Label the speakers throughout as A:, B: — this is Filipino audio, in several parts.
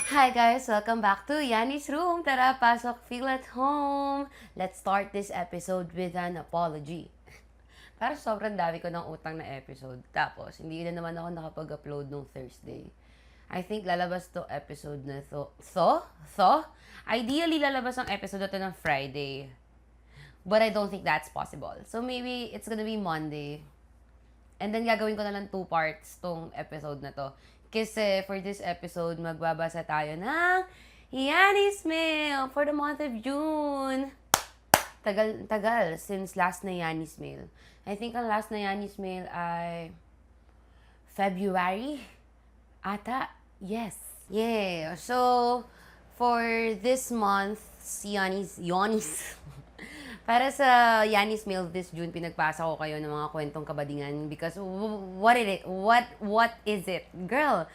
A: Hi guys! Welcome back to Yanni's Room. Tara, pasok, feel at home. Let's start this episode with an apology. Para sobrang dami ko ng utang na episode. Tapos, hindi na naman ako nakapag-upload nung Thursday. I think lalabas to episode na to. Ideally, lalabas ang episode na to ng Friday. But I don't think that's possible. So maybe it's gonna be Monday. And then gagawin ko na lang 2 parts tong episode na to. Kasi for this episode, magbabasa tayo ng Yanni's Mail for the month of June. Tagal since last na Yanni's Mail. I think ang last na Yanni's Mail ay February ata. Yes. Yeah. So, for this month, Yanni's para sa Yanni's Mail this June, pinagpasa ko kayo ng mga kwentong kabadingan because what is it? Girl,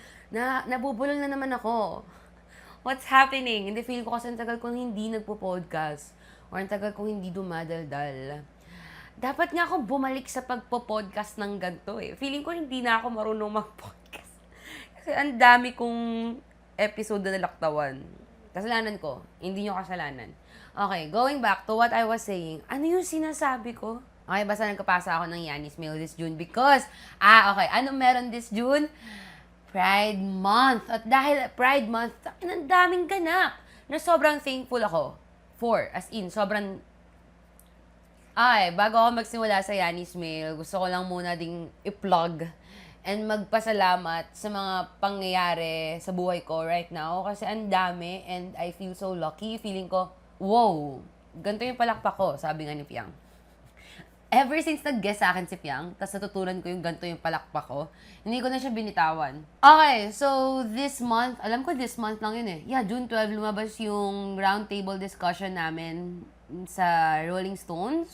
A: nabubulol na naman ako. What's happening? Hindi, feel ko kasi ang tagal kong hindi nagpo-podcast or ang tagal kong hindi dumadaldal. Dapat nga ako bumalik sa pagpo-podcast ng ganito eh. Feeling ko hindi na ako marunong mag-podcast. Kasi ang dami kong episode na nalaktawan. Kasalanan ko. Hindi nyo kasalanan. Okay, going back to what I was saying. Ano yung sinasabi ko? Okay, basta nagkapasa ako ng Yanni's Mail this June because, okay, ano meron this June? Pride Month. At dahil Pride Month, ang daming ganap na sobrang thankful ako for. As in, sobrang... bago ako magsimula sa Yanni's Mail, gusto ko lang muna ding i-plug and magpasalamat sa mga pangyayari sa buhay ko right now kasi ang dami and I feel so lucky. Feeling ko, wow, ganito yung palakpak ko, sabi nga ni Piang. Ever since nag-guest sa akin si Piang, tas natutunan ko yung ganito yung palakpak ko, hindi ko na siya binitawan. Okay, so this month, alam ko this month lang yun eh. Yeah, June 12, lumabas yung roundtable discussion namin sa Rolling Stones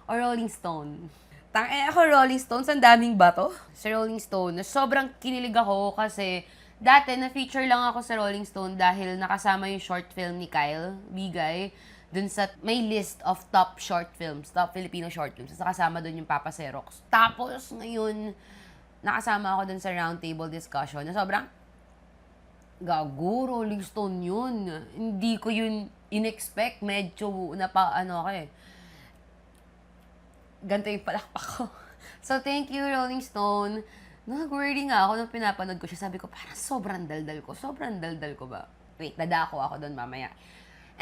A: or Rolling Stone. Ako Rolling Stones, ang daming bato sa Rolling Stone. Sobrang kinilig ako kasi dati na-feature lang ako sa Rolling Stone dahil nakasama yung short film ni Kyle Bigay dun sa may list of top short films, top Filipino short films. Tapos nakasama dun yung Papa Xerox. Tapos ngayon, nakasama ako dun sa roundtable discussion na sobrang gago, Rolling Stone yun. Hindi ko yun in-expect. Medyo ako eh. Ganito yung palakpak ko. So, thank you, Rolling Stone. Nag-worry nga ako nung pinapanood ko siya. Sabi ko, parang sobrang daldal ko. Sobrang daldal ko ba? Wait, dadako ako doon mamaya.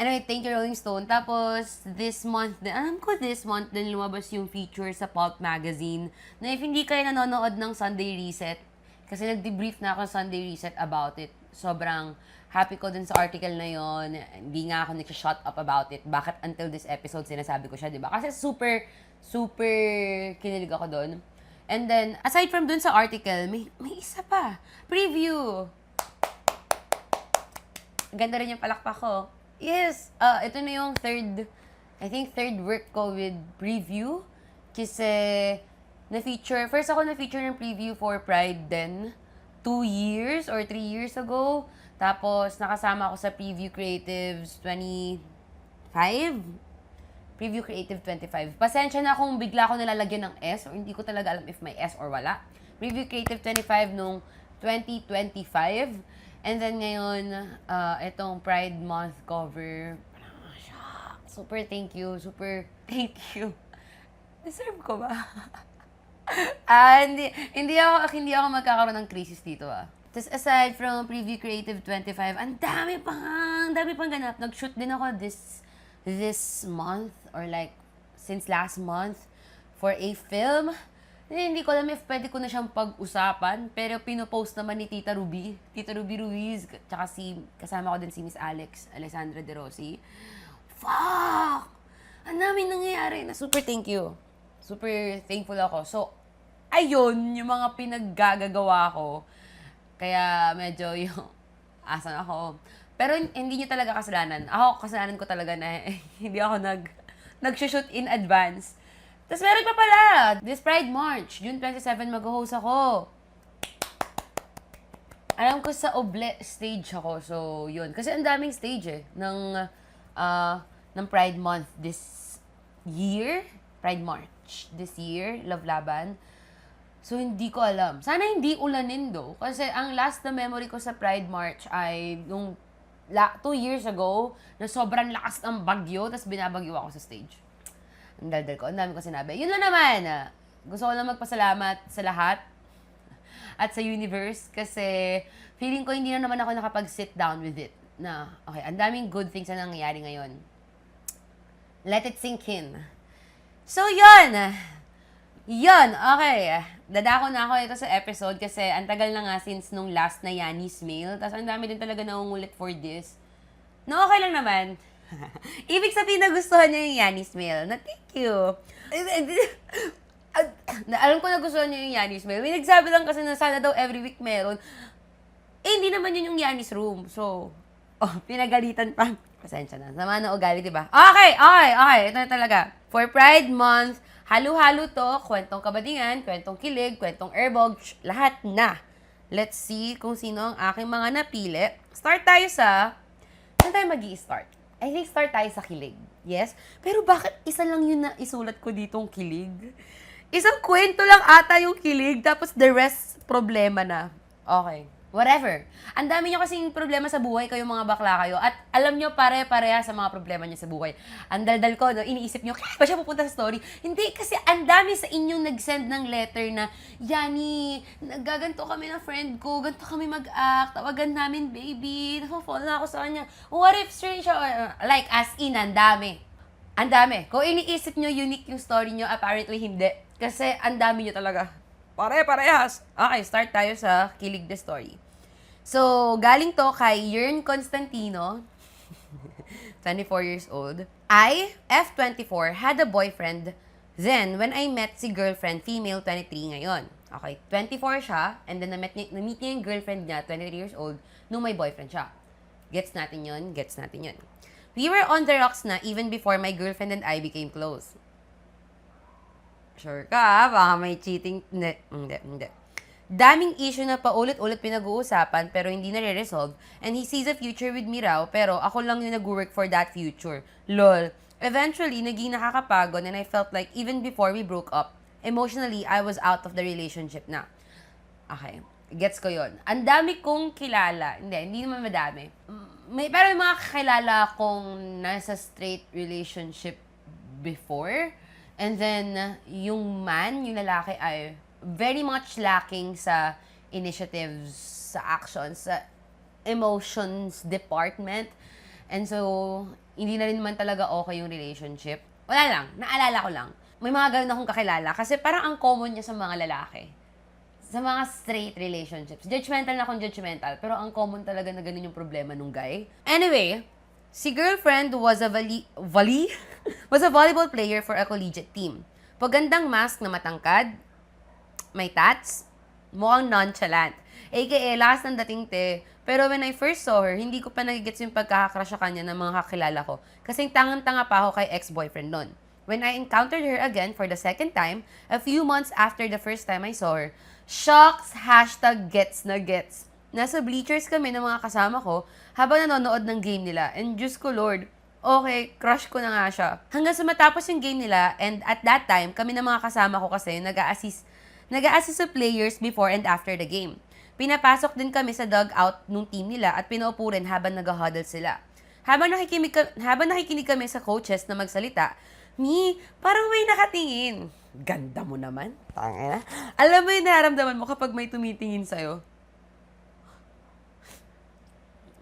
A: Anyway, thank you, Rolling Stone. Tapos, this month din, alam ko this month din lumabas yung feature sa Pulp Magazine na if hindi kayo nanonood ng Sunday Reset, kasi nag-debrief na ako sa Sunday Reset about it. Sobrang happy ko dun sa article na yon. Hindi nga ako nag-shut up about it. Bakit until this episode sinasabi ko siya, di ba? Kasi super kinilig ako doon. And then, aside from dun sa article, may isa pa. Preview! Ganda rin yung palakpak ko. Yes! Ito na yung third work ko with preview. Kasi, first ako na-feature ng preview for Pride then, 2 years or 3 years ago. Tapos, nakasama ako sa Preview Creatives 25. Preview Creative 25. Pasensya na kung bigla ko nalalagyan ng S or hindi ko talaga alam if may S or wala. Preview Creative 25 nung 2025. And then ngayon, itong Pride Month cover. Super thank you. Deserve ko ba? Hindi ako magkakaroon ng crisis dito Tapos aside from Preview Creative 25, ang dami pang ganap. Nag-shoot din ako this month or like since last month for a film. Hindi ko alam if pwede ko na siyang pag-usapan, pero pinopost naman ni Tita Ruby Ruiz, tsaka kasama ko din si Miss Alexandra De Rossi. Fuck! Ang dami nangyayari na super thank you. Super thankful ako. So, ayun, yung mga pinaggagawa ko. Kaya medyo yung asan ako. Pero hindi niyo talaga kasalanan. Kasalanan ko talaga na hindi ako nag-shoot in advance. Tapos meron pa pala, this Pride March, June 27, mag-host ako. Alam ko sa Oble stage ako, so yun. Kasi ang daming stage ng Pride Month this year. Pride March this year, Love Laban. So, hindi ko alam. Sana hindi ulanin do. Kasi ang last na memory ko sa Pride March ay nung 2 years ago, na sobrang lakas ng bagyo, tapos binabagyo ako sa stage. Ang daldal ko. Ang dami ko sinabi. Yun lang naman. Gusto ko lang magpasalamat sa lahat at sa universe kasi feeling ko hindi na naman ako nakapag-sit down with it. Na, okay, ang daming good things na nangyayari ngayon. Let it sink in. So, yun. Yun, okay. Dadako na ako ito sa episode kasi ang tagal na nga since nung last na Yanni's mail. Tapos ang dami din talaga nangungulit for this. No, okay lang naman. Ibig sabihin na gustuhan niya yung Yanni's mail. Na thank you. Alam ko na gustuhan niya yung Yanni's mail. May nagsabi lang kasi na sana daw every week meron. Hindi naman yun yung Yanni's room. So, pinagalitan pa. Pasensya na. Sama na ugali, diba? Okay. Ito na talaga. For Pride Month, halo-halo to. Kwentong kabadingan, kwentong kilig, kwentong airbog, lahat na. Let's see kung sino ang aking mga napili. Start tayo sa... Saan tayo mag-i-start? I think start tayo sa kilig. Yes? Pero bakit isa lang yun na isulat ko ditong kilig? Isang kwento lang ata yung kilig, tapos the rest, problema na. Okay. Whatever. Ang dami nyo kasing problema sa buhay, kayo mga bakla kayo. At alam nyo pare-pareha sa mga problema nyo sa buhay. Ang daldal ko, no, iniisip nyo, kaya ba siya pupunta sa story? Hindi, kasi ang dami sa inyong nag-send ng letter na, Yani, nagaganto kami na friend ko, ganto kami mag-act, tawagan namin baby, nafo-fall na ako sa kanya. What if straight siya? Like, as in, ang dami. Ang dami. Kung iniisip nyo unique yung story nyo, apparently hindi. Kasi ang dami nyo talaga. Pare-parehas. Okay, start tayo sa Kilig the Story. So, galing to kay Yern Constantino, 24 years old. I, F24, had a boyfriend then when I met si girlfriend, female, 23 ngayon. Okay, 24 siya, and then na-meet niya yung girlfriend niya, 23 years old, nung may boyfriend siya. Gets natin yun? We were on the rocks na even before my girlfriend and I became close. Sure ka, baka may cheating. Hindi. Daming issue na paulit-ulit pinag-uusapan pero hindi nare-resolve and he sees a future with me raw pero ako lang yung nag-work for that future. Lol. Eventually, naging nakakapagod and I felt like even before we broke up, emotionally, I was out of the relationship na. Okay. Gets ko yon. Ang dami kong kilala. Hindi naman madami. Pero may mga kakilala kong nasa straight relationship before. And then, yung lalaki ay very much lacking sa initiatives, sa actions, sa emotions department. And so, hindi na rin naman talaga okay yung relationship. Wala lang, naalala ko lang. May mga ganun akong kakilala kasi parang ang common niya sa mga lalaki. Sa mga straight relationships. Judgmental na akong judgmental, pero ang common talaga na ganun yung problema nung guy. Anyway, si girlfriend was a volleyball player for a collegiate team. Pagandang mask na matangkad, may tats, mukhang nonchalant. AKA, lakas ng dating te. Pero when I first saw her, hindi ko pa nagigets yung pagkakakrush sa kanya ng mga kakilala ko. Kasing tangang-tanga pa ako kay ex-boyfriend nun. When I encountered her again for the second time, a few months after the first time I saw her, shocks, #gets na gets. Nasa bleachers kami ng mga kasama ko habang nanonood ng game nila. And Diyos ko Lord, okay, crush ko na nga siya. Hanggang sa matapos yung game nila, and at that time, kami ng mga kasama ko kasi nag-a-assist sa players before and after the game. Pinapasok din kami sa dugout nung team nila at pinaupo rin habang nag-huddle sila. Habang nakikinig kami sa coaches na magsalita, parang may nakatingin. Ganda mo naman. Tangina. Alam mo yung nararamdaman mo kapag may tumitingin sa'yo?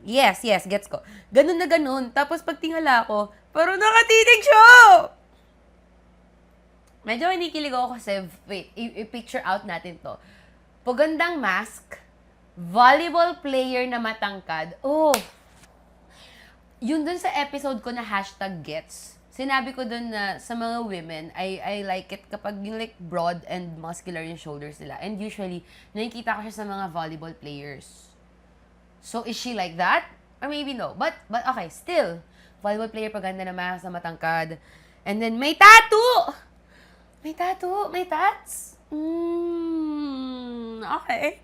A: Yes, gets ko. Ganun na ganun. Tapos pag tingala ko, parang nakatitig siya! Medyo kinikilig ako kasi, wait, i-picture out natin to. Pagandang mask, volleyball player na matangkad. Oh! Yun dun sa episode ko na #gets. Sinabi ko dun na sa mga women, I like it kapag yung like broad and muscular yung shoulders nila. And usually, nakikita ko siya sa mga volleyball players. So, is she like that? Or maybe no. But okay, still. Volleyball player, paganda na mask na matangkad. And then, may tattoo! May tats. Okay.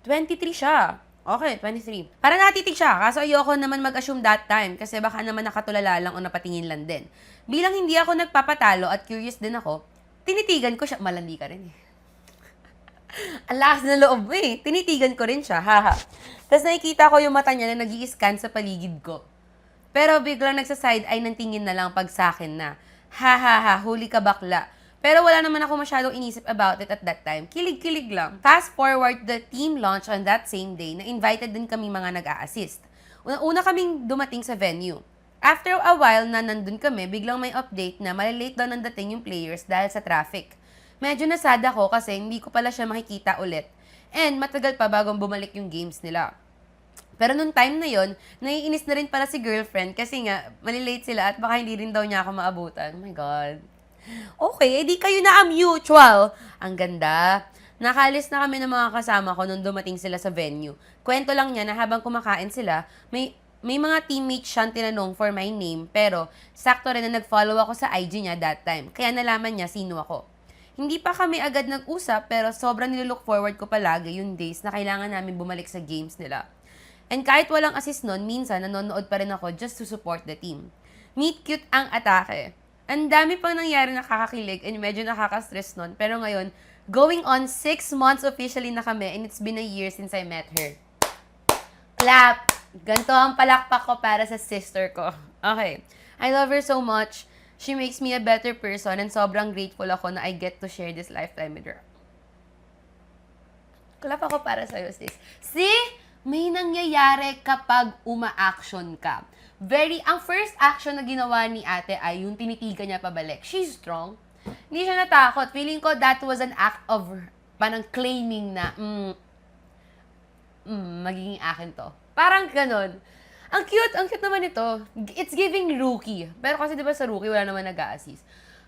A: 23 siya. Okay, 23. Para natitig siya, kaso ayoko naman mag-assume that time kasi baka naman nakatulala lang o napatingin lang din. Bilang hindi ako nagpapatalo at curious din ako, tinitigan ko siya. Malandi ka rin eh. Ang lakas na loob mo eh. Tinitigan ko rin siya, haha. Tapos nakikita ko yung mata niya na nag-i-scan sa paligid ko. Pero biglang nagsa-side eye ng tingin na lang pag sa akin na, ha ha ha, huli ka bakla. Pero wala naman ako masyadong inisip about it at that time. Kilig-kilig lang. Fast forward, the team launch on that same day na invited din kami mga nag-a-assist. Una kaming dumating sa venue. After a while na nandun kami, biglang may update na malilate daw nang dating yung players dahil sa traffic. Medyo nasad ako kasi hindi ko pala siya makikita ulit. And matagal pa bagong bumalik yung games nila. Pero nung time na yon, naiinis na rin pala si girlfriend kasi nga, malilate sila at baka hindi rin daw niya ako maabutan. Oh my God. Okay, edi kayo na ang mutual. Ang ganda. Nakalis na kami ng mga kasama ko nung dumating sila sa venue. Kwento lang niya na habang kumakain sila, may mga teammates siyang tinanong for my name, pero sakto rin na nag-follow ako sa IG niya that time. Kaya nalaman niya sino ako. Hindi pa kami agad nag-usap, pero sobrang nilook forward ko palagi yung days na kailangan namin bumalik sa games nila. And kahit walang assist nun, minsan nanonood pa rin ako just to support the team. Meet cute ang atake. Ang dami pang nangyari na nakakakilig and medyo nakaka-stress nun. Pero ngayon, going on 6 months officially na kami and it's been a year since I met her. Clap! Ganito ang palakpak ko para sa sister ko. Okay. I love her so much. She makes me a better person and sobrang grateful ako na I get to share this lifetime with her. Clap ako para sa'yo, sis. See? May nangyayari kapag uma-action ka. Ang first action na ginawa ni ate ay yung tinitigan niya pabalik. She's strong. Hindi siya natakot. Feeling ko that was an act of parang claiming na, magiging akin to. Parang ganun. Ang cute naman ito. It's giving Rookie. Pero kasi diba sa Rookie, wala naman nag-a-assist.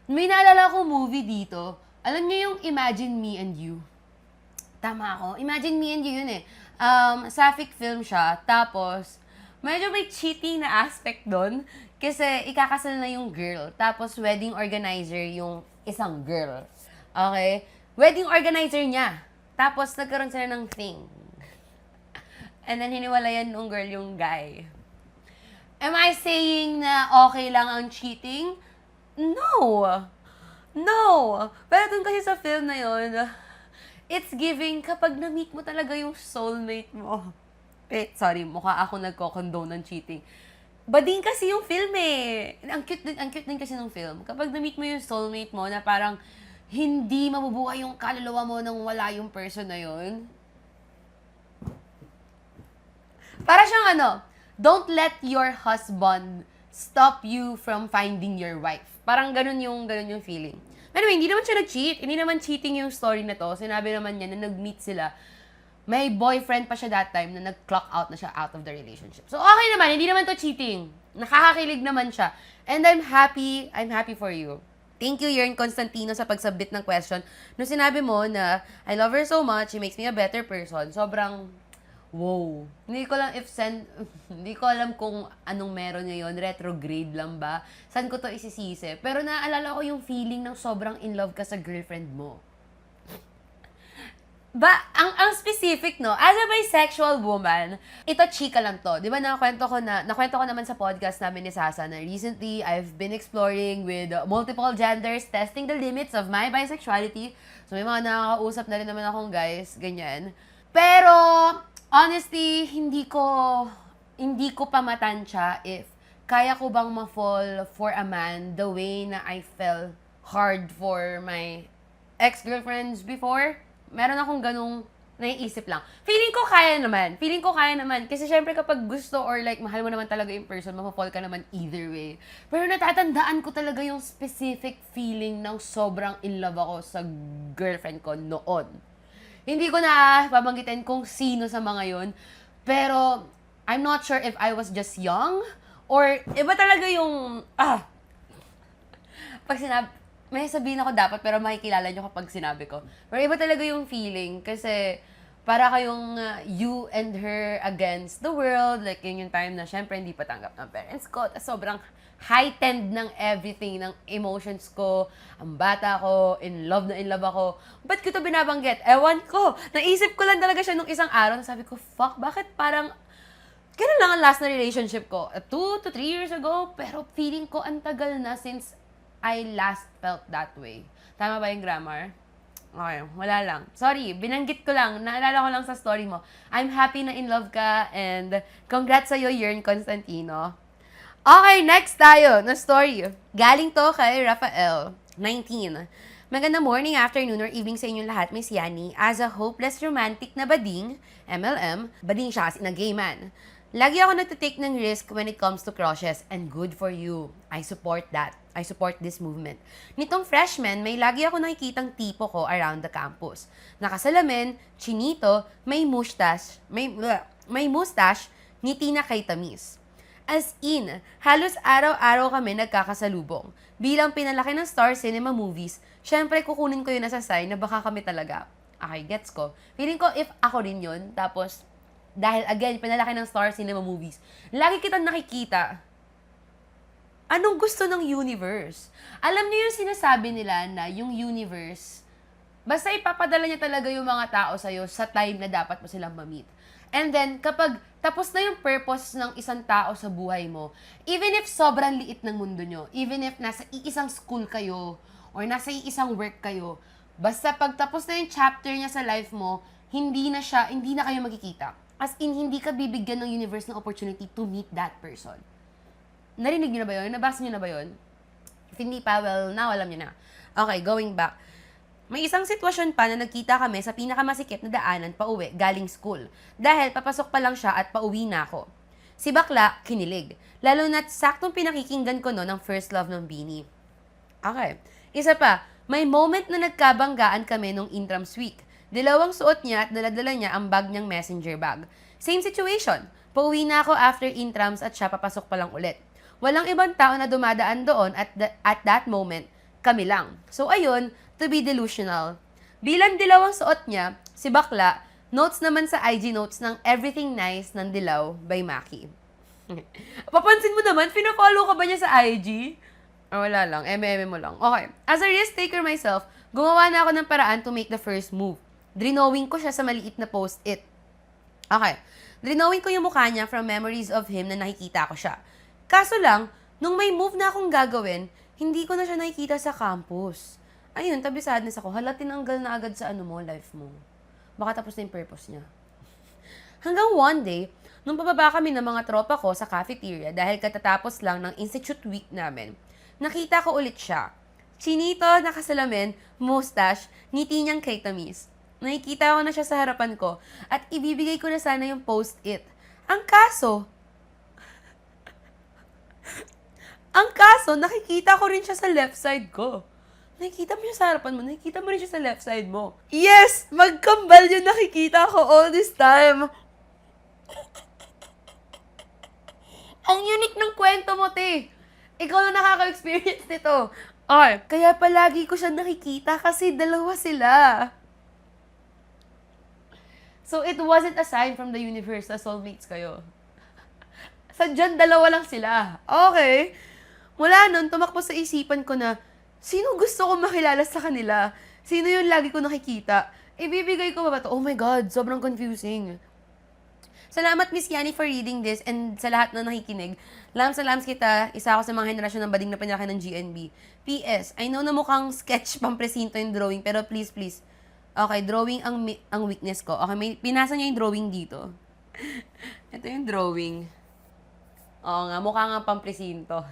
A: May naalala ko movie dito. Alam niyo yung Imagine Me and You? Tama ako. Imagine Me and You yun eh. Sapphic film siya. Tapos, medyo may cheating na aspect doon. Kasi ikakasal na yung girl. Tapos, wedding organizer yung isang girl. Okay? Wedding organizer niya. Tapos, nagkaroon sila ng thing. And then, hiniwalayan nung girl yung guy. Am I saying na okay lang ang cheating? No! No! Pero dun kasi sa film na yun, it's giving kapag na-meet mo talaga yung soulmate mo. Sorry, mukha ako nagko-condone ng cheating. Bading kasi yung film eh. Ang cute din kasi ng film. Kapag na-meet mo yung soulmate mo na parang hindi mabubuhay yung kaluluwa mo nang wala yung person na yun. Para siyang don't let your husband stop you from finding your wife. Parang ganun yung feeling. Anyway, hindi naman siya nag-cheat. Hindi naman cheating yung story na to. Sinabi naman niya na nag-meet sila. May boyfriend pa siya that time na nag-clock out na siya out of the relationship. So, okay naman. Hindi naman to cheating. Nakakakilig naman siya. And I'm happy for you. Thank you, Yern Constantino, sa pag-submit ng question. Nung sinabi mo na, I love her so much, she makes me a better person, sobrang, wow. Hindi ko alam kung anong meron ngayon, retrograde lang ba? Saan ko to isisisi? Pero naalala ko yung feeling ng sobrang in love ka sa girlfriend mo. Ang specific, no? As a bisexual woman, ito chika lang to. Di ba nakwento ko naman sa podcast namin ni Sasa na recently, I've been exploring with multiple genders, testing the limits of my bisexuality. So may mga nakakausap na rin naman akong guys, ganyan. Pero, honestly, hindi ko pa matansya if kaya ko bang ma-fall for a man the way na I fell hard for my ex-girlfriends before. Meron akong ganung naiisip lang. Feeling ko kaya naman. Kasi syempre kapag gusto or like mahal mo naman talaga yung person, ma-fall ka naman either way. Pero natatandaan ko talaga yung specific feeling ng sobrang in love ako sa girlfriend ko noon. Hindi ko na babanggitin kung sino sa mga yun. Pero I'm not sure if I was just young or iba talaga yung pag may sabihin ako dapat pero makikilala nyo kapag sinabi ko. Pero iba talaga yung feeling kasi para kayong you and her against the world. Like yun yung time na syempre hindi pa tanggap ng parents ko. Sobrang heightened ng everything, ng emotions ko. Ang bata ko, in love ako. Ba't ko ito binabanggit? Ewan ko. Naisip ko lang talaga siya nung isang araw. Sabi ko, fuck, bakit parang ganun lang ang last na relationship ko? 2 to 3 years ago. Pero feeling ko ang tagal na since I last felt that way. Tama ba yung grammar? Okay, wala lang. Sorry, binanggit ko lang. Naalala ko lang sa story mo. I'm happy na in love ka and congrats sa'yo, Yern Constantino. Okay, next tayo na story. Galing to kay Rafael, 19. Magandang morning, afternoon, or evening sa inyong lahat, Miss Yani. As a hopeless romantic na bading, MLM, bading siya as in a gay man. Lagi ako nagtitake ng risk when it comes to crushes, and good for you. I support that. I support this movement. Nitong freshman, may lagi ako nakikitang tipo ko around the campus. Nakasalamin, chinito, may mustache, ngiti na kay tamis. As in, halos araw-araw kami nagkakasalubong. Bilang pinalaki ng Star Cinema movies, syempre kukunin ko yun as a sign na baka kami talaga. Okay, gets ko. Feeling ko if ako rin yun, tapos dahil again, pinalaki ng Star Cinema movies, lagi kitang nakikita. Anong gusto ng universe? Alam niyo yung sinasabi nila na yung universe, basta ipapadala niya talaga yung mga tao sa'yo sa time na dapat mo silang ma-meet. And then, kapag tapos na yung purpose ng isang tao sa buhay mo, even if sobrang liit ng mundo nyo, even if nasa iisang school kayo, or nasa iisang work kayo, basta pag tapos na yung chapter niya sa life mo, hindi na kayo magkikita. As in, hindi ka bibigyan ng universe ng opportunity to meet that person. Narinig niyo na ba yun? Nabasa niyo na ba yun? If hindi pa, well, now alam niyo na. Okay, going back. May isang sitwasyon pa na nagkita kami sa pinakamasikip na daanan pa uwi galing school. Dahil papasok pa lang siya at pauwi na ako. Si bakla, kinilig. Lalo na't saktong pinakikinggan ko no ng first love ng Bini. Okay. Isa pa, may moment na nagkabanggaan kami nung intrams week. Dalawang suot niya at daladala niya ang bag niyang messenger bag. Same situation. Pauwi na ako after intrams at siya papasok pa lang ulit. Walang ibang tao na dumadaan doon at that moment, kami lang. So ayun, to be delusional. Bilang dilawang suot niya, si bakla, notes naman sa IG notes ng Everything Nice ng Dilaw by Maki. Papansin mo naman, pina-follow ka ba niya sa IG? Oh, wala lang, eme mo lang. Okay, as a risk taker myself, gumawa na ako ng paraan to make the first move. Drinowing ko siya sa maliit na post-it. Okay, drinowing ko yung mukha niya from memories of him na nakikita ko siya. Kaso lang, nung may move na akong gagawin, hindi ko na siya nakikita sa campus. Ayun, tabi sadness ako. Hala, tinanggal na agad sa life mo. Baka tapos na yung purpose niya. Hanggang one day, nung pababa kami ng mga tropa ko sa cafeteria dahil katatapos lang ng institute week namin, nakita ko ulit siya. Chinito, nakasalamin, mustache, ngiti niyang kay tamis. Nakikita ko na siya sa harapan ko at ibibigay ko na sana yung post-it. Ang kaso, nakikita ko rin siya sa left side ko. Nakikita mo siya sa harapan mo, nakikita mo rin siya sa left side mo. Yes! Magkambal yung nakikita ko all this time. Ang unique ng kwento mo, te. Ikaw na nakaka-experience nito. Okay, kaya palagi ko siya nakikita kasi dalawa sila. So, it wasn't a sign from the universe na soulmates kayo. Sadyan, dalawa lang sila. Okay. Mula nun, tumakbo sa isipan ko na, sino gusto ko makilala sa kanila? Sino yung lagi ko nakikita? Ibibigay ko ba ito? Oh my God, sobrang confusing. Salamat, Miss Yani, for reading this and sa lahat na nakikinig. Lams kita, isa ako sa mga henerasyon ng bading na pinalaki ng GNB. PS, I know na mukhang sketch pampresinto yung drawing, pero please, okay, drawing ang weakness ko. Okay, pinasa niya yung drawing dito. Ito yung drawing. Oo nga, mukha nga pampresinto.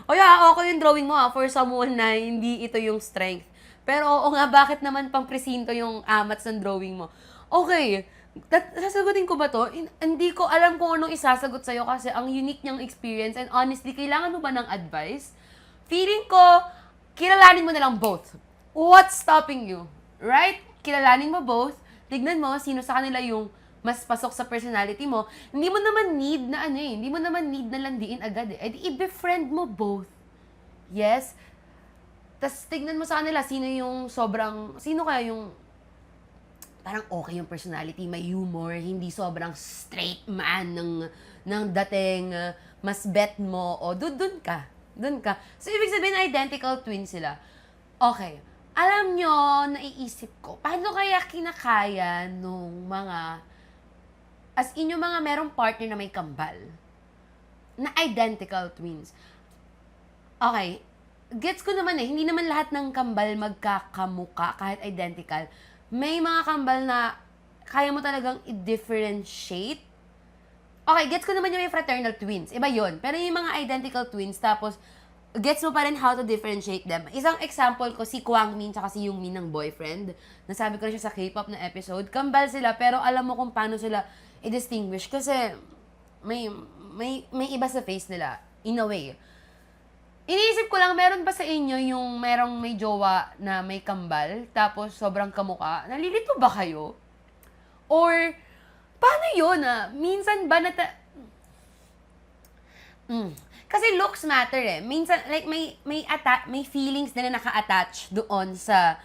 A: O okay yung drawing mo for someone na hindi ito yung strength. Pero oo nga, bakit naman pampresinto yung amats ng drawing mo? Okay, sasagutin ko ba to? Hindi ko alam kung anong isasagot sa'yo kasi ang unique niyang experience and honestly, kailangan mo ba ng advice? Feeling ko, kilalanin mo na lang both. What's stopping you? Right? Kilalanin mo both. Tignan mo sino sa kanila yung mas pasok sa personality mo. Hindi mo naman need na landiin agad eh. Edi i-befriend mo both. Yes? Tapos tignan mo sa kanila sino kaya yung parang okay yung personality, may humor, hindi sobrang straight man ng dating, mas bet mo, o dun ka. So, ibig sabihin, identical twin sila. Okay. Alam nyo, naiisip ko, paano kaya kinakaya nung yung mga merong partner na may kambal, na identical twins. Okay, gets ko naman hindi naman lahat ng kambal magkakamuka kahit identical. May mga kambal na kaya mo talagang i-differentiate. Okay, gets ko naman yung may fraternal twins. Iba yun. Pero yung mga identical twins, tapos gets mo pa rin how to differentiate them. Isang example ko, si Kwang Min tsaka si Yung Min ng boyfriend. Nasabi ko na siya sa K-pop na episode. Kambal sila, pero alam mo kung paano sila i-distinguish. Kasi may iba sa face nila, in a way. Iniisip ko lang, meron ba sa inyo yung merong may jowa na may kambal, tapos sobrang kamukha? Nalilito ba kayo? Or, paano yun minsan ba Kasi looks matter Minsan, like, may feelings na naka-attach doon sa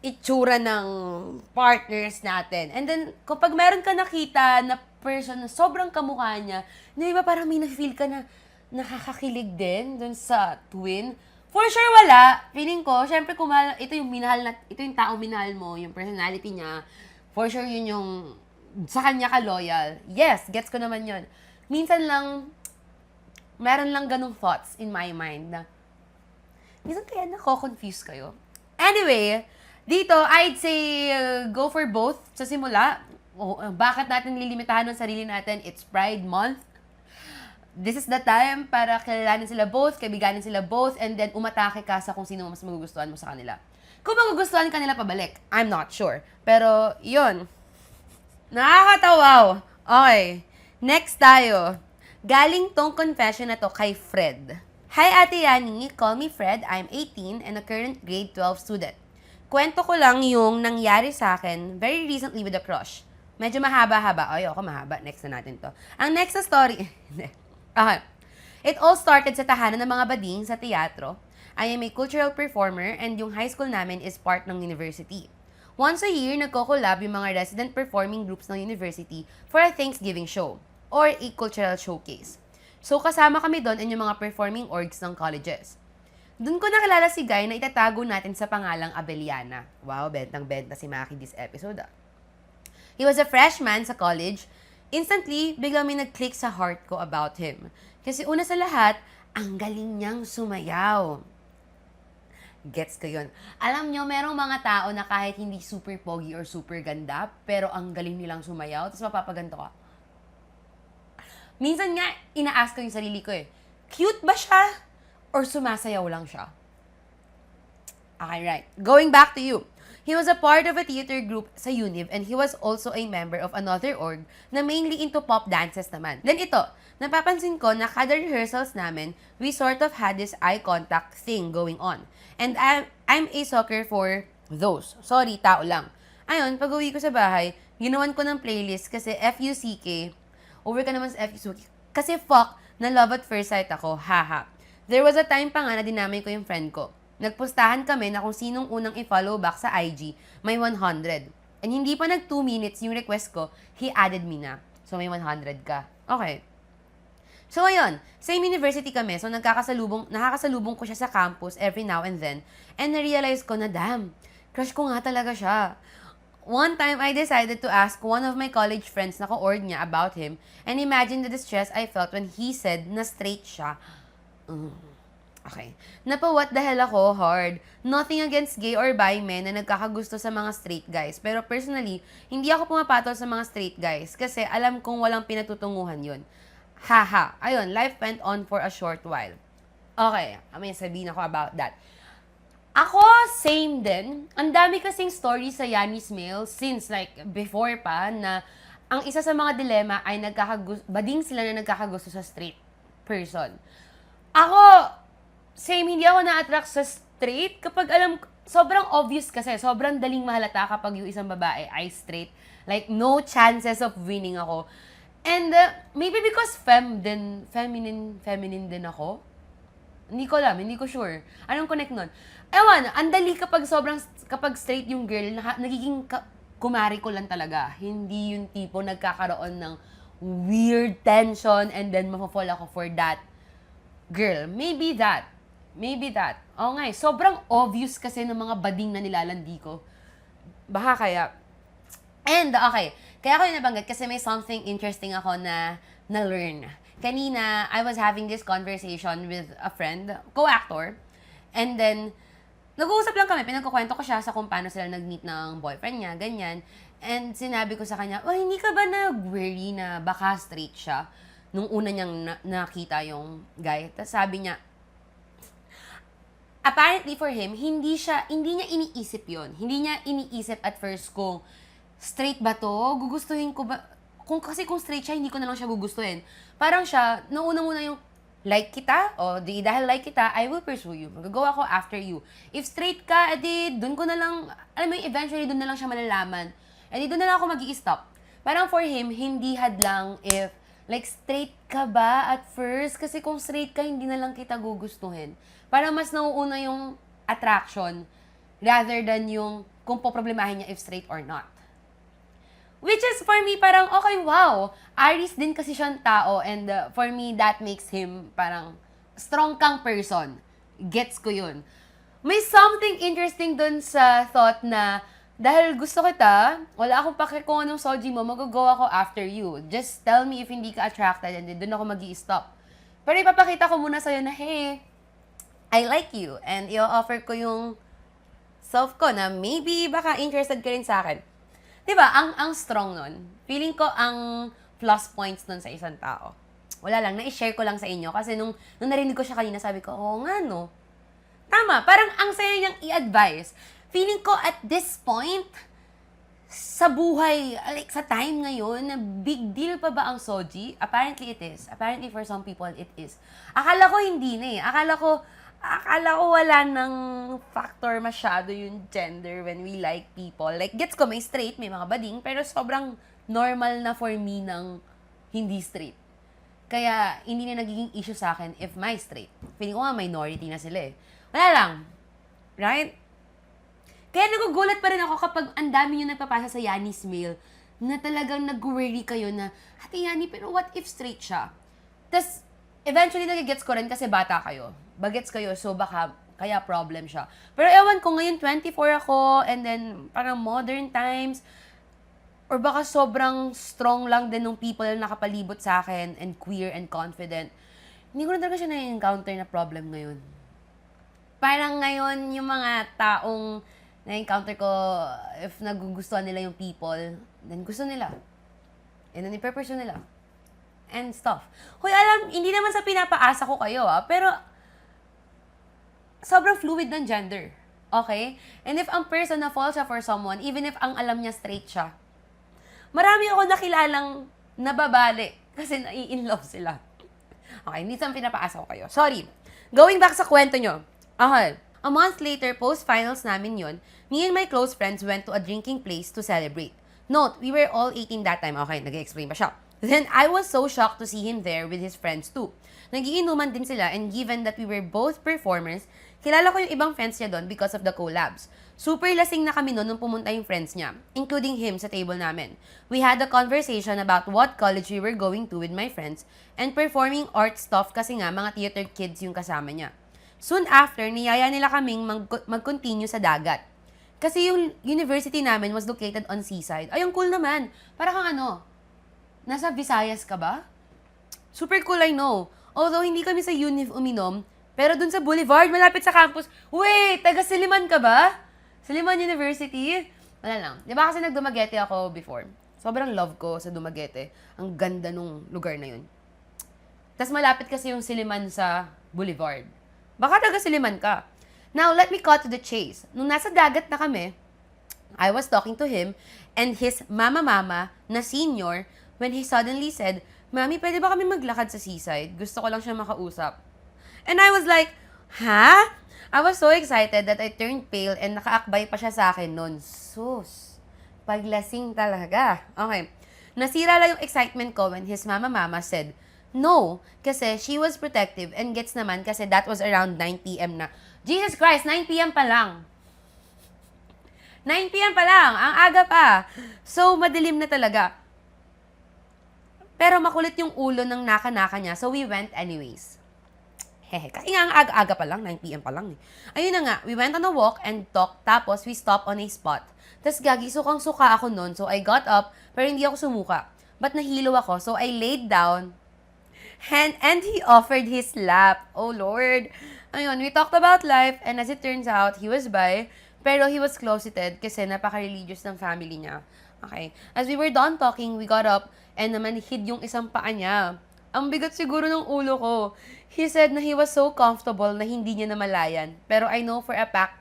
A: itsura ng partners natin. And then, kapag meron ka nakita na person na sobrang kamukha niya, di ba parang may na-feel ka na nakakakilig din dun sa twin? For sure, wala. Feeling ko, syempre, kung ito yung tao minahal mo, yung personality niya, for sure, yun yung sa kanya ka loyal. Yes, gets ko naman yun. Minsan lang, meron lang ganung thoughts in my mind na, minsan kaya nako-confuse kayo. Anyway, dito, I'd say, go for both sa simula. Bakit natin lilimitahan ng sarili natin? It's Pride Month. This is the time para kilalanin sila both, kaibiganin sila both, and then umatake ka sa kung sino mas magugustuhan mo sa kanila. Kung magugustuhan ka nila pabalik, I'm not sure. Pero, yun. Nakakatawaw. Okay. Next tayo. Galing tong confession na to kay Fred. Hi Ate Yani, call me Fred. I'm 18 and a current grade 12 student. Kwento ko lang yung nangyari sa akin very recently with a crush. Medyo mahaba-haba. Ay, ako mahaba. Next na natin to. Ang next na story... Okay. It all started sa tahanan ng mga bading sa teatro. I am a cultural performer and yung high school namin is part ng university. Once a year, nagko-collab yung mga resident performing groups ng university for a Thanksgiving show or a cultural showcase. So, kasama kami doon and yung mga performing orgs ng colleges. Doon ko nakilala si Guy na itatago natin sa pangalang Abeliana. Wow, bentang-benta si Maki this episode He was a freshman sa college. Instantly, biglang may nag-click sa heart ko about him. Kasi una sa lahat, ang galing niyang sumayaw. Gets ko yun. Alam nyo, merong mga tao na kahit hindi super pogi or super ganda, pero ang galing nilang sumayaw, tapos mapapaganto ka. Minsan nga, ina-ask ko yung sarili ko cute ba siya? Or sumasayaw lang siya? Okay, right. Going back to you. He was a part of a theater group sa Univ and he was also a member of another org na mainly into pop dances naman. Then ito, napapansin ko na kada rehearsals namin, we sort of had this eye contact thing going on. And I'm a sucker for those. Sorry, tao lang. Ayun, pag uwi ko sa bahay, ginawan ko ng playlist kasi FUCK. Over ka naman sa FUCK. Kasi fuck, na love at first sight ako. Haha. There was a time pa nga na dinamay ko yung friend ko. Nagpustahan kami na kung sinong unang i-follow back sa IG, may 100. And hindi pa nag 2 minutes yung request ko, he added me na. So, may 100 ka. Okay. So, ayun. Same university kami. So, nakakasalubong ko siya sa campus every now and then. And na-realize ko na, damn, crush ko nga talaga siya. One time, I decided to ask one of my college friends na ko-org niya about him and imagine the distress I felt when he said na straight siya. Okay. What the hell ako, hard. Nothing against gay or bi men na nagkakagusto sa mga straight guys. Pero personally, hindi ako pumapatol sa mga straight guys kasi alam kong walang pinatutunguhan yun. Haha. Ayun, life went on for a short while. Okay, may sabihin ako about that. Ako, same din. Ang dami kasing stories sa Yanni's Mail since like before pa na ang isa sa mga dilema ay bading sila na nagkakagusto sa straight person. Ako, same, hindi ako na-attract sa straight kapag sobrang obvious kasi, sobrang daling mahalata kapag yung isang babae ay straight. Like, no chances of winning ako. And maybe because feminine din ako. Hindi ko alam, hindi ko sure. Anong connect nun? Ewan, ang dali kapag straight yung girl, nagiging kumari ko lang talaga. Hindi yung tipo nagkakaroon ng weird tension and then mafafall ako for that girl. Maybe that. Oo nga sobrang obvious kasi ng mga bading na nilalandi ko. Baka kaya. And, okay. Kaya ako yung nabanggit kasi may something interesting ako na learn. Kanina, I was having this conversation with a friend, co-actor, And then, nag-uusap lang kami, pinagkukwento ko siya sa kung paano sila nag-meet ng boyfriend niya, ganyan. And sinabi ko sa kanya, oh, hindi ka ba nag-worry na baka straight siya? Nung una niyang nakita yung guy. Tapos sabi niya, apparently for him, hindi niya iniisip yon. Hindi niya iniisip at first kung straight ba to? Gugustuhin ko ba? Kasi kung straight siya, hindi ko na lang siya gugustuhin. Parang siya, nauna muna yung like kita, o dahil like kita, I will pursue you. Magagawa ko after you. If straight ka, edi dun ko na lang, alam mo, eventually dun na lang siya malalaman. Edi dun na lang ako mag-i-stop. Parang for him, hindi hadlang if, like, straight ka ba at first? Kasi kung straight ka, hindi na lang kita gugustuhin. Parang mas nauuna yung attraction rather than yung kung poproblemahin niya if straight or not. Which is, for me, parang, okay, wow. Aries din kasi siyang tao and for me, that makes him parang strong kang person. Gets ko yun. May something interesting dun sa thought na dahil gusto kita, wala akong pake kung anong soji mo, magagawa ko after you. Just tell me if hindi ka attracted and then dun ako mag-i-stop. Pero ipapakita ko muna sa'yo na, hey, I like you. And i-offer ko yung self ko na maybe baka interested ka rin sa akin. Diba, ang strong nun. Feeling ko ang plus points nun sa isang tao. Wala lang, na-share ko lang sa inyo. Kasi nung narinig ko siya kanina, sabi ko, oo nga no. Tama, parang ang saya niyang i-advise. Feeling ko at this point, sa buhay, like sa time ngayon, na big deal pa ba ang soji? Apparently it is. Apparently for some people, it is. Akala ko hindi na eh. Akala ko wala nang factor masyado yung gender when we like people. Like, gets ko, may straight, may mga bading, pero sobrang normal na for me ng hindi straight. Kaya, hindi na nagiging issue sa akin if my straight. Feeling ko nga, minority na sila eh. Wala lang. Right? Kaya nagugulat pa rin ako kapag ang dami nyo nagpapasa sa Yanni's mail na talagang nag-worry kayo na, Ate Yani, pero what if straight siya? Tapos, eventually, nagigets ko rin kasi bata kayo. Bagets kayo, so baka kaya problem siya. Pero ewan ko, ngayon 24 ako, and then parang modern times, or baka sobrang strong lang din ng people na nakapalibot sa akin, and queer and confident. Hindi ko na talaga siya na-encounter na problem ngayon. Parang ngayon, yung mga taong na-encounter ko, if nagugustuhan nila yung people, then gusto nila. And then i-pursue nila. And stuff. Hoy, alam, hindi naman sa pinapaasa ko kayo, pero sobrang fluid ng gender. Okay? And if ang person na fall siya for someone, even if ang alam niya straight siya, marami ako nakilalang nababali kasi nai-inlove sila. Okay, hindi sa pinapaasa ko kayo. Sorry. Going back sa kwento nyo. Okay. A month later, post-finals namin yon, me and my close friends went to a drinking place to celebrate. Note, we were all 18 that time. Okay, nag-explain pa siya. Then, I was so shocked to see him there with his friends too. Nagiinuman din sila, and given that we were both performers, kilala ko yung ibang friends niya doon because of the collabs. Super lasing na kami noon nung pumunta yung friends niya, including him sa table namin. We had a conversation about what college we were going to with my friends and performing art stuff kasi nga mga theater kids yung kasama niya. Soon after, niyaya nila kaming mag-continue sa dagat. Kasi yung university namin was located on seaside. Ay, ang cool naman. Para kang ano, nasa Visayas ka ba? Super cool, I know. Although, hindi kami sa Univ uminom, pero dun sa Boulevard, malapit sa campus. Wait, taga Siliman ka ba? Siliman University? Wala lang. Di ba kasi nag-Dumaguete ako before? Sobrang love ko sa Dumaguete. Ang ganda nung lugar na yun. Tapos malapit kasi yung Siliman sa Boulevard. Baka taga Siliman ka. Now, let me cut to the chase. Nung nasa dagat na kami, I was talking to him and his mama na senior when he suddenly said, Mami, pwede ba kami maglakad sa seaside? Gusto ko lang siya makausap. And I was like, ha? I was so excited that I turned pale and nakaakbay pa siya sa akin nun. Sus, paglasing talaga. Okay. Nasira lang yung excitement ko when his mama said, no, kasi she was protective and gets naman kasi that was around 9 p.m. na. Jesus Christ, 9 p.m. pa lang. 9 p.m. pa lang. Ang aga pa. So, madilim na talaga. Pero makulit yung ulo ng naka-naka niya, so we went anyways. Hehe, kasi nga ang aga-aga pa lang, 9 p.m. pa lang eh. Ayun na nga, we went on a walk and talked, tapos we stopped on a spot. Tapos gagi, sukang-suka ako nun, so I got up, pero hindi ako sumuka. But nahilo ako, so I laid down. And he offered his lap. Oh, Lord. Ayun, we talked about life, and as it turns out, he was bi, pero he was closeted kasi napaka-religious ng family niya. Okay. As we were done talking, we got up, and naman hid yung isang paa niya. Ang bigat siguro ng ulo ko. He said na he was so comfortable na hindi niya namalayan. Pero I know for a fact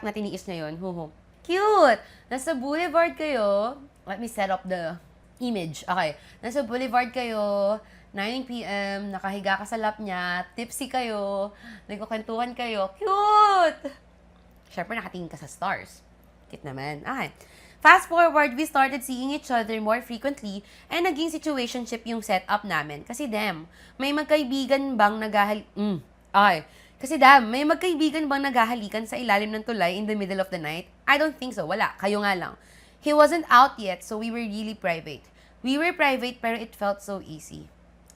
A: na tiniis niya yun. Huhu. Cute! Nasa boulevard kayo. Let me set up the image. Okay. Nasa boulevard kayo, 9 p.m., nakahiga ka sa lap niya, tipsy kayo, nagkukwentuhan kayo. Cute! Siyempre, nakatingin ka sa stars. Cute naman. Okay. Fast forward, we started seeing each other more frequently and naging situationship yung setup namin. Kasi may magkaibigan bang may magkaibigan bang naghahalikan sa ilalim ng tulay in the middle of the night? I don't think so. Wala. Kayo nga lang. He wasn't out yet, so we were really private. We were private, pero it felt so easy.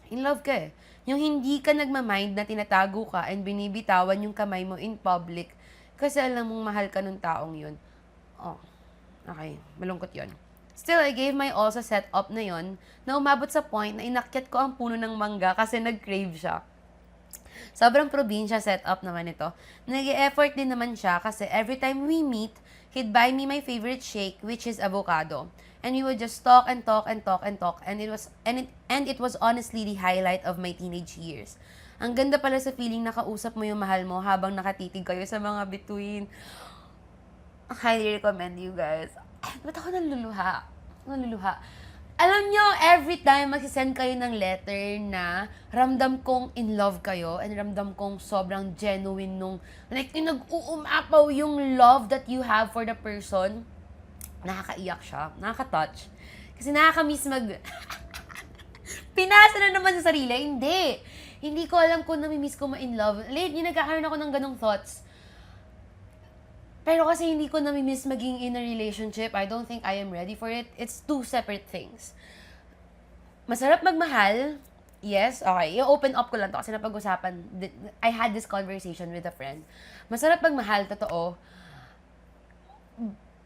A: In love ka eh. Yung hindi ka nagmamind na tinatago ka and binibitawan yung kamay mo in public kasi alam mong mahal ka nung taong yun. Oh. Okay, malungkot yon. Still, I gave my all sa setup na yon na umabot sa point na inakyat ko ang puno ng mangga kasi nag-crave siya. Sobrang probinsya setup naman ito. Nag-e-effort din naman siya kasi every time we meet, he'd buy me my favorite shake, which is avocado. And we would just talk and talk and talk and talk, and it was honestly the highlight of my teenage years. Ang ganda pala sa feeling na kausap mo yung mahal mo habang nakatitig kayo sa mga bituin. Highly recommend you guys. Ba't ako naluluha? Alam nyo, every time magsisend kayo ng letter na ramdam kong in love kayo and ramdam kong sobrang genuine nung, like, nag-uumapaw yung love that you have for the person, nakakaiyak siya, nakaka-touch. Kasi nakaka-miss Pinasa na naman sa sarili. Hindi ko alam kung nami-miss ko ma-in love. Lately, nagkakaroon ako ng ganong thoughts. Pero kasi hindi ko nami-miss maging in a relationship. I don't think I am ready for it. It's two separate things. Masarap magmahal. Yes, okay. I-open up ko lang to kasi napag-usapan. I had this conversation with a friend. Masarap magmahal, totoo.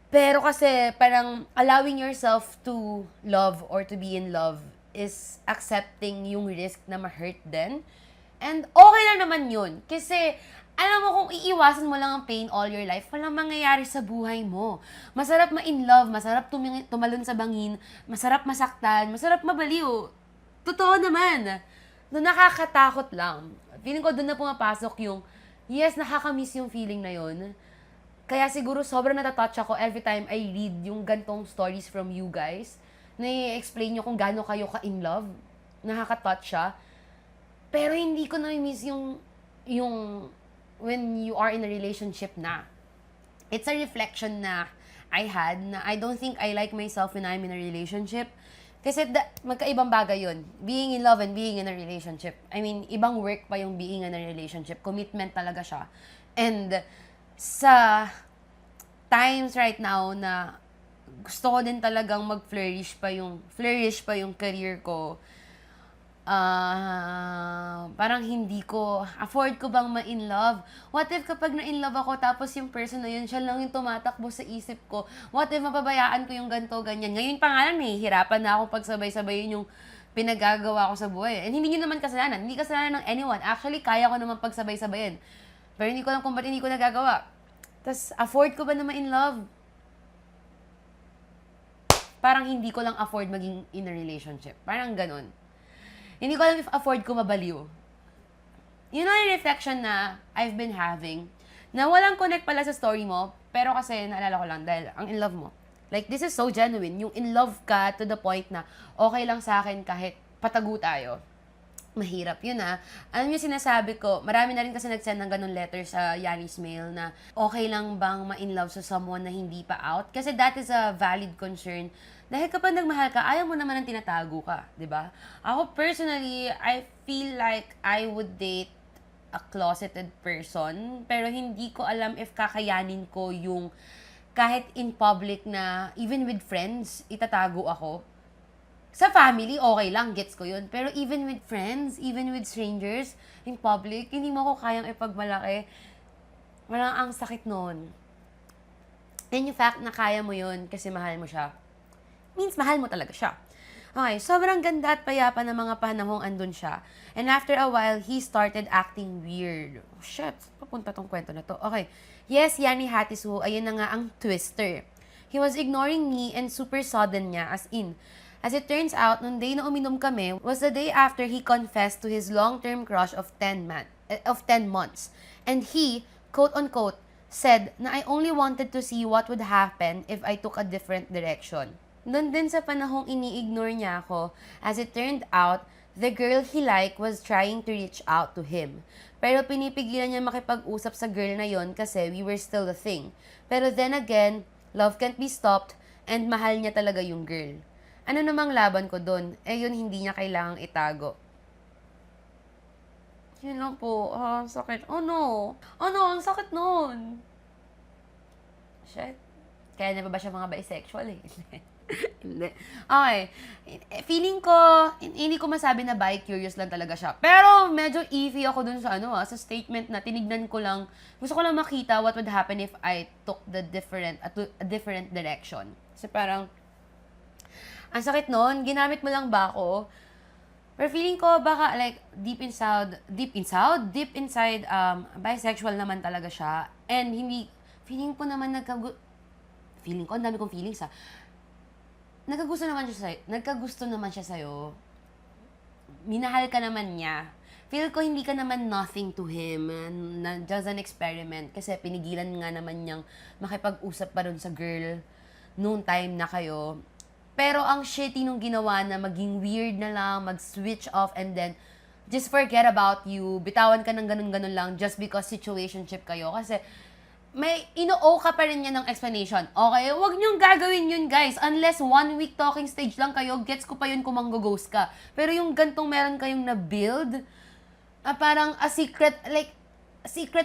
A: Pero kasi parang allowing yourself to love or to be in love is accepting yung risk na ma-hurt din. And okay lang naman yun. Kasi alam mo, kung iiwasan mo lang ang pain all your life, walang mangyayari sa buhay mo. Masarap ma-in love, masarap tumalon sa bangin, masarap masaktan, masarap mabaliw. Totoo naman. Doon nakakatakot lang. Feeling ko doon na pumapasok yung, yes, nakakamiss yung feeling na yun. Kaya siguro sobrang natatouch ako every time I read yung gantong stories from you guys, na i-explain nyo kung gaano kayo ka-in love. Nakaka-touch siya. Pero hindi ko na-miss yung when you are in a relationship na. It's a reflection na I had na I don't think I like myself when I'm in a relationship. Kasi magkaibang bagay yun. Being in love and being in a relationship. I mean, ibang work pa yung being in a relationship. Commitment talaga siya. And sa times right now na gusto ko din talagang mag-flourish pa yung career ko, parang hindi ko, afford ko bang ma-in love? What if kapag na-in love ako, tapos yung person na yun, siya lang yung tumatakbo sa isip ko? What if mapabayaan ko yung ganito, ganyan? Ngayon pa nga lang, hihirapan na akong pagsabay-sabayin yung pinagagawa ko sa buhay. And hindi nyo naman kasalanan. Hindi kasalanan ng anyone. Actually, kaya ko naman pagsabay-sabayin. Pero hindi ko alam kung ba't hindi ko nagagawa. Tapos, afford ko ba na ma-in love? Parang hindi ko lang afford maging in a relationship. Parang ganun. Hindi ko alam if afford ko mabaliw. Yun ang reflection na I've been having. Na walang connect pala sa story mo, pero kasi naalala ko lang dahil ang in love mo. Like, this is so genuine. Yung in love ka to the point na okay lang sa akin kahit patago tayo. Mahirap yun Alam niyo sinasabi ko, marami na rin kasi nag-send ng ganun letter sa Yanni's Mail na okay lang bang ma-in love sa someone na hindi pa out? Kasi that is a valid concern. Dahil kapag nagmahal ka, ayaw mo naman ang tinatago ka, di ba? Ako personally, I feel like I would date a closeted person, pero hindi ko alam if kakayanin ko yung kahit in public na, even with friends, itatago ako. Sa family, okay lang, gets ko yun. Pero even with friends, even with strangers, in public, hindi mo ko kayang ipagmalaki. Walang ang sakit nun. And yung fact na kaya mo yun kasi mahal mo siya, means mahal mo talaga siya. Okay, sobrang ganda at payapa ng mga panahong andun siya. And after a while, he started acting weird. Oh, shit, papunta tong kwento na to. Okay, yes, Yani Hatisu, ayun na nga ang twister. He was ignoring me and super sudden niya, as in. As it turns out, nung day na uminom kami was the day after he confessed to his long-term crush of 10 months. And he, quote-unquote, said na I only wanted to see what would happen if I took a different direction. Doon din sa panahong ini-ignore niya ako, as it turned out, the girl he liked was trying to reach out to him. Pero pinipigilan niya makipag-usap sa girl na yon kasi we were still a thing. Pero then again, love can't be stopped and mahal niya talaga yung girl. Ano namang laban ko doon? Eh yun hindi niya kailangang itago. Yun lang po. Ah, sakit. Oh no. Oh no, ang sakit nun. Shit. Kaya na ba siya mga bisexual eh? Hindi. Okay. Feeling ko, hindi ko masabi na bi-curious lang talaga siya. Pero medyo iffy ako dun sa sa statement na tinignan ko lang. Gusto ko lang makita what would happen if I took a different direction. Kasi parang, ang sakit nun, ginamit mo lang ba ako? Pero feeling ko baka like deep inside, bisexual naman talaga siya. And feeling ko naman feeling ko, ang dami kong feelings Nagkagusto naman siya sa'yo. Minahal ka naman niya. Feel ko hindi ka naman nothing to him. Just an experiment. Kasi pinigilan nga naman niyang makipag-usap pa rin sa girl noong time na kayo. Pero ang shitty nung ginawa na maging weird na lang, mag-switch off, and then just forget about you. Bitawan ka ng ganun-ganun lang just because situationship kayo. Kasi may ino-owe ka pa rin niya ng explanation. Okay, huwag niyong gagawin yun, guys. Unless 1 week talking stage lang kayo, gets ko pa yun kung manggo-ghost ka. Pero yung gantong meron kayong na-build, parang a secret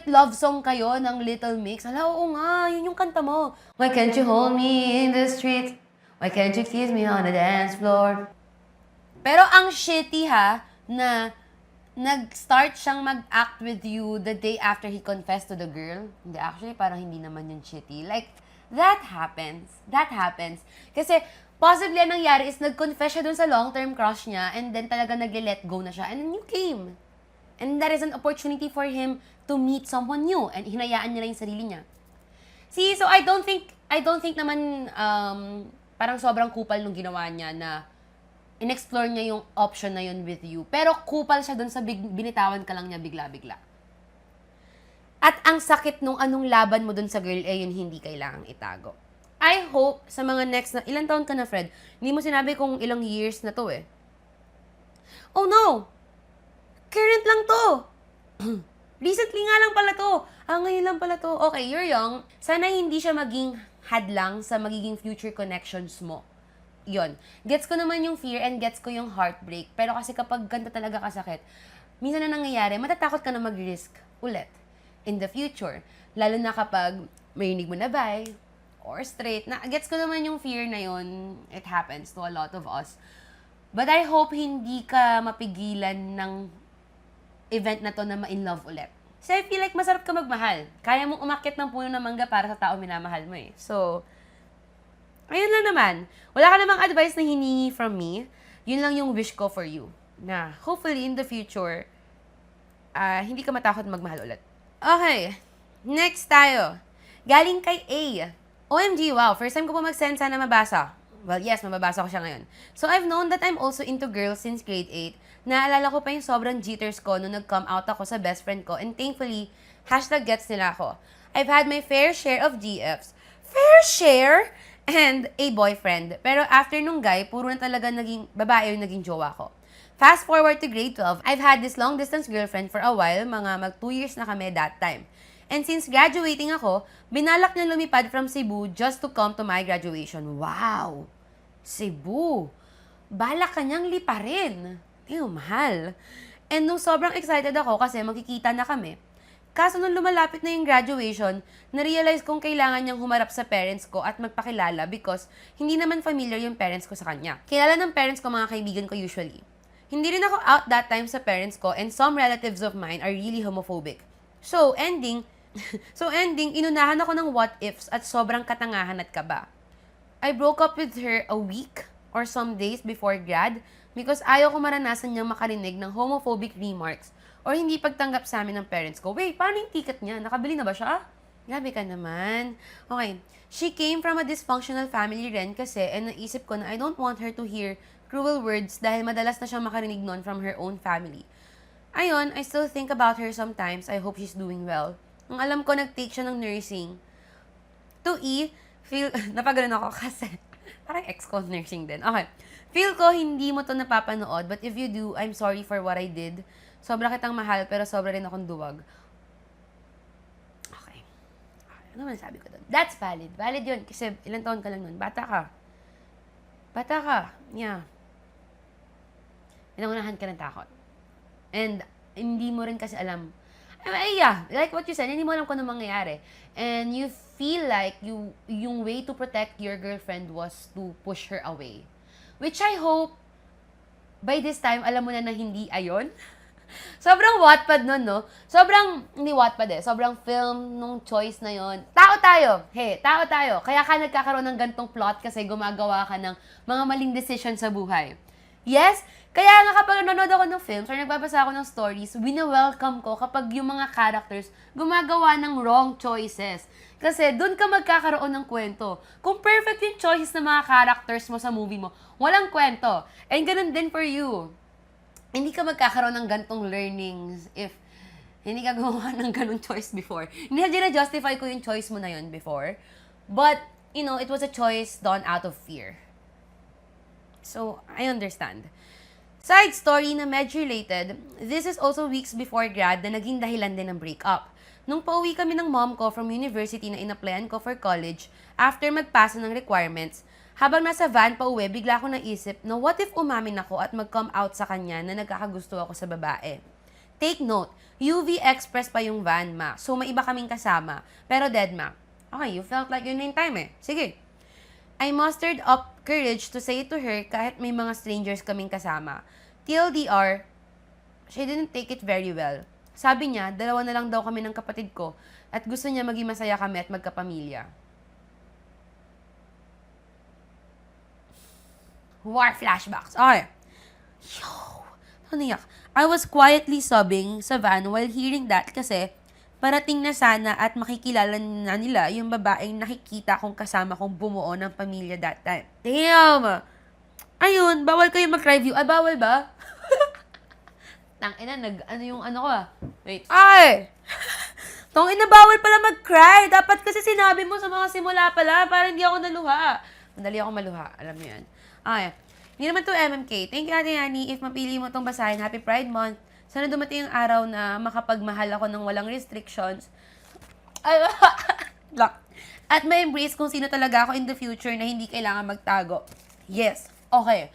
A: love song kayo ng Little Mix. Hala, oo nga, yun yung kanta mo. Why can't you hold me in the street? Why can't you kiss me on the dance floor? Pero ang shitty na nag-start siyang mag-act with you the day after he confessed to the girl. Hindi, actually, parang hindi naman yun shitty. Like, that happens. Kasi, possibly, ang nangyari is nag-confess siya dun sa long-term crush niya and then talaga nagle-let go na siya and then you came. And that is an opportunity for him to meet someone new and hinayaan niya lang yung sarili niya. See, so I don't think naman parang sobrang kupal nung ginawa niya na in-explore niya yung option na yun with you. Pero kupal siya dun sa binitawan ka lang niya bigla-bigla. At ang sakit nung anong laban mo dun sa girl, yun hindi kailangang itago. I hope sa mga next na, ilang taon ka na, Fred? Hindi mo sinabi kung ilang years na to eh. Oh no! Current lang to! Recently nga lang pala to. Ngayon lang pala to. Okay, you're young. Sana hindi siya maging hadlang sa magiging future connections mo. Yon. Gets ko naman yung fear and gets ko yung heartbreak. Pero kasi kapag ganito talaga kasakit, minsan na nangyayari, matatakot ka na mag-risk ulit in the future. Lalo na kapag marinig mo na bi or straight. Gets ko naman yung fear na yon. It happens to a lot of us. But I hope hindi ka mapigilan ng event na to na ma-in love ulit. So I feel like masarap ka magmahal. Kaya mong umakyat ng puno ng mangga para sa tao minamahal mo eh. So, ayun lang naman. Wala ka namang advice na hiningi from me. Yun lang yung wish ko for you. Na hopefully in the future, hindi ka matakot magmahal ulit. Okay. Next tayo. Galing kay A. OMG, wow. First time ko po mag-send, sana mabasa. Well, yes, mababasa ko siya ngayon. So, I've known that I'm also into girls since grade 8. Naalala ko pa yung sobrang jitters ko nung nag-come out ako sa best friend ko. And thankfully, #gets nila ako. I've had my fair share of GFs. Fair share? And a boyfriend. Pero after nung guy, puro na talaga naging babae yung naging jowa ko. Fast forward to grade 12, I've had this long-distance girlfriend for a while, mga mag 2 years na kami that time. And since graduating ako, binalak niya lumipad from Cebu just to come to my graduation. Wow! Cebu! Balak kanyang liparin. Mahal. And nung sobrang excited ako kasi magkikita na kami, kaso nung lumalapit na yung graduation, na-realize kong kailangan niyang humarap sa parents ko at magpakilala because hindi naman familiar yung parents ko sa kanya. Kilala ng parents ko mga kaibigan ko usually. Hindi rin ako out that time sa parents ko and some relatives of mine are really homophobic. So ending, inunahan ako ng what ifs at sobrang katangahan at kaba. I broke up with her a week or some days before grad because ayaw ko maranasan niyang makarinig ng homophobic remarks or hindi pagtanggap sa amin ng parents ko. Wait, paano yung ticket niya? Nakabili na ba siya? Grabe ka naman. Okay. She came from a dysfunctional family rin kasi and naisip ko na I don't want her to hear cruel words dahil madalas na siyang makarinig nun from her own family. Ayun, I still think about her sometimes. I hope she's doing well. Ang alam ko, nag-take siya ng nursing. To feel, napagalan ako kasi parang ex-con nursing din. Okay. Feel ko hindi mo to napapanood, but if you do, I'm sorry for what I did. Sobra kitang mahal, pero sobra rin akong duwag. Okay. Ano man sabi ko doon? That's valid. Valid yun. Kasi ilang taon ka lang nun. Bata ka. Bata ka. Yeah. Pinangunahan ka ng takot. And hindi mo rin kasi alam. Yeah, like what you said, hindi mo alam kung ano mangyayari. And you feel like yung way to protect your girlfriend was to push her away. Which I hope, by this time, alam mo na hindi ayon. Sobrang Wattpad nun, no? Sobrang, hindi Wattpad sobrang film nung choice na yon. Tao tayo! Hey, tao tayo! Kaya ka nagkakaroon ng gantong plot kasi gumagawa ka ng mga maling decision sa buhay. Yes, kaya nga kapag nanonood ako ng films or nagbabasa ako ng stories, wina-welcome ko kapag yung mga characters gumagawa ng wrong choices. Kasi doon ka magkakaroon ng kwento. Kung perfect yung choices ng mga characters mo sa movie mo, walang kwento. And ganun din for you. Hindi ka magkakaroon ng gantong learnings if hindi ka gumawa ng ganung choice before. Hindi na justify ko yung choice mo na yun before. But, it was a choice done out of fear. So, I understand. Side story na medyo related, this is also weeks before grad na naging dahilan din ng breakup. Nung pauwi kami ng mom ko from university na in-applyan ko for college, after magpasa ng requirements, habang nasa van pa uwi, bigla ko naisip na what if umamin ako at mag-come out sa kanya na nagkakagusto ako sa babae. Take note, UV Express pa yung van, ma. So, may iba kaming kasama. Pero dead, ma. Okay, you felt like yun na yung time Sige. I mustered up courage to say it to her kahit may mga strangers kaming kasama. TLDR, she didn't take it very well. Sabi niya, 2 na lang daw kami ng kapatid ko at gusto niya maging masaya kami at magkapamilya. War flashbacks. Okay. Yo, naniyak. I was quietly sobbing sa van while hearing that kasi parating na sana at makikilala na nila yung babaeng nakikita kong kasama kong bumuo ng pamilya that time. Damn! Ayun, bawal kayo mag-review. Ay, bawal ba? Tangina, ano ko Wait. Ay! Tangina, bawal pala mag-cry. Dapat kasi sinabi mo sa mga simula pala para hindi ako naluha. Madali ako maluha. Alam mo yan. Ay, hindi naman to MMK. Thank you, Ate Yani. If mapili mo tong basahin, Happy Pride Month. Sana dumating yung araw na makapagmahal ako ng walang restrictions. At may embrace kung sino talaga ako in the future na hindi kailangan magtago. Yes. Okay.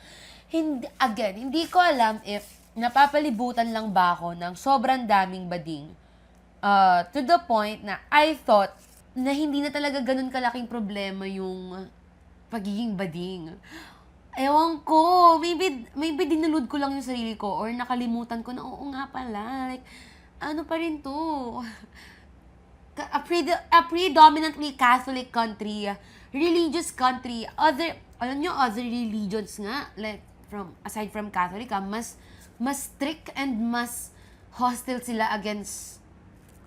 A: Hindi ko alam if napapalibutan lang ba ako ng sobrang daming bading. To the point na I thought na hindi na talaga ganun kalaking problema yung pagiging bading. Ewan ko, maybe dinulod ko lang yung sarili ko or nakalimutan ko na oo nga pala, like, ano pa rin to? A predominantly Catholic country, religious country, other religions nga, like, aside from Catholic, mas strict and mas hostile sila against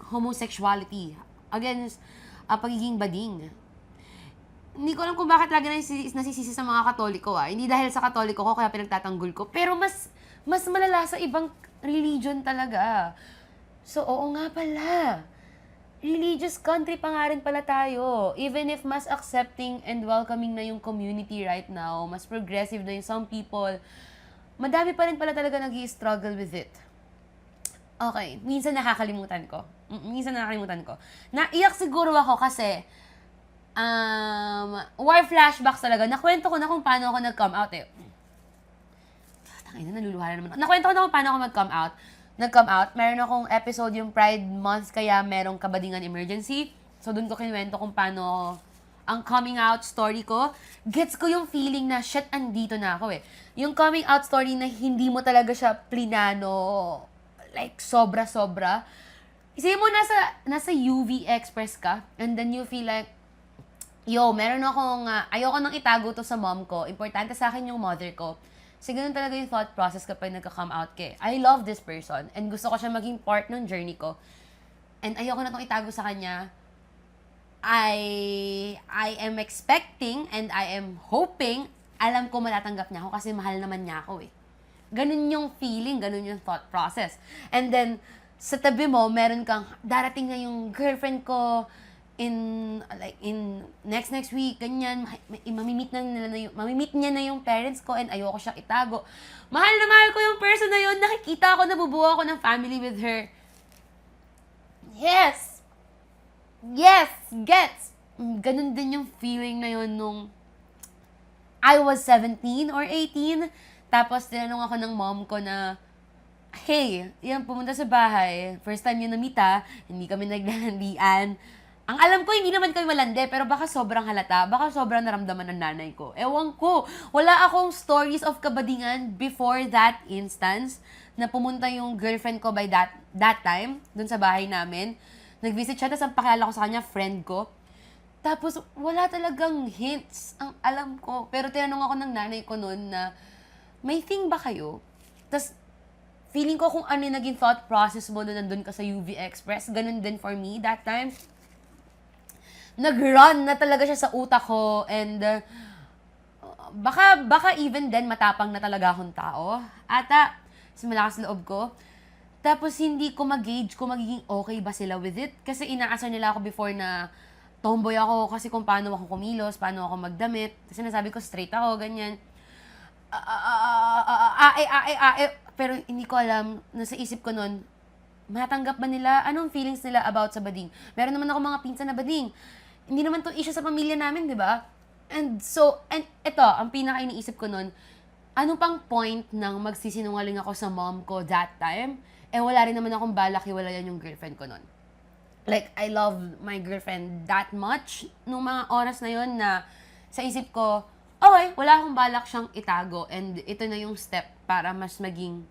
A: homosexuality, against pagiging bading. Hindi ko alam kung bakit lagi nasisisi sa mga Katoliko Hindi dahil sa Katoliko ko kaya pinagtatanggol ko. Pero mas malala sa ibang religion talaga. So, oo nga pala. Religious country pa nga rin pala tayo. Even if mas accepting and welcoming na yung community right now, mas progressive na yung some people, madami pa rin pala talaga nag-i-struggle with it. Okay, minsan nakakalimutan ko. Naiyak siguro ako kasi war flashbacks talaga. Nakwento ko na kung paano ako nag-come out Tangina, naluluha na naman. Nakwento ko na kung paano ako nag-come out. Meron akong episode yung Pride Month, kaya merong kabadingan emergency. So, dun ko kinuwento kung paano ang coming out story ko. Gets ko yung feeling na, shit, andito na ako Yung coming out story na hindi mo talaga siya plinano, like, sobra-sobra. Isipin mo, nasa UV Express ka, and then you feel like, meron akong, ayoko nang itago to sa mom ko. Importante sa akin yung mother ko. Kasi ganun talaga yung thought process kapag nagka-come out kay, I love this person and gusto ko siya maging part ng journey ko. And ayoko na tong itago sa kanya. I am expecting and I am hoping, alam ko matatanggap niya ako kasi mahal naman niya ako eh. Ganun yung feeling, ganun yung thought process. And then, sa tabi mo, meron kang, darating na yung girlfriend ko in next week, ganyan, mamimit niya na yung parents ko and ayoko siyang itago. Mahal na mahal ko yung person na yun, nakikita ako, nabubuo ako ng family with her. Yes! Yes! Gets! Ganun din yung feeling na yun nung I was 17 or 18. Tapos, tinanong ako ng mom ko na, hey, yan, pumunta sa bahay. First time yun namita, hindi kami naglalandian. Ang alam ko, hindi naman kami malandi, pero baka sobrang halata, baka sobrang naramdaman ng nanay ko. Ewan ko, wala akong stories of kabadingan before that instance na pumunta yung girlfriend ko by that time, dun sa bahay namin. Nag-visit siya, tapos ang pakilala ko sa kanya, friend ko. Tapos, wala talagang hints ang alam ko. Pero tinanong ako ng nanay ko noon na, may thing ba kayo? Tapos, feeling ko kung ano yung naging thought process mo na nandun ka sa UV Express, ganun din for me that time. Nag-run na talaga siya sa utak ko and baka even then matapang na talaga akong tao. Ata, sa malakas loob ko. Tapos hindi ko mag-gauge kung magiging okay ba sila with it. Kasi inaasar nila ako before na tomboy ako kasi kung paano ako kumilos, paano ako magdamit. Kasi nasabi ko straight ako, ganyan. Pero hindi ko alam, nasa isip ko nun, matanggap ba nila, anong feelings nila about sa bading? Meron naman ako mga pinsan na bading. Hindi naman to issue sa pamilya namin, di ba? And ito, ang pinaka-iniisip ko nun, ano pang point ng magsisinungaling ako sa mom ko that time? Eh, wala rin naman akong balak iwalayan yung girlfriend ko nun. Like, I love my girlfriend that much nung mga oras na yon na sa isip ko, okay, wala akong balak siyang itago and ito na yung step para mas maging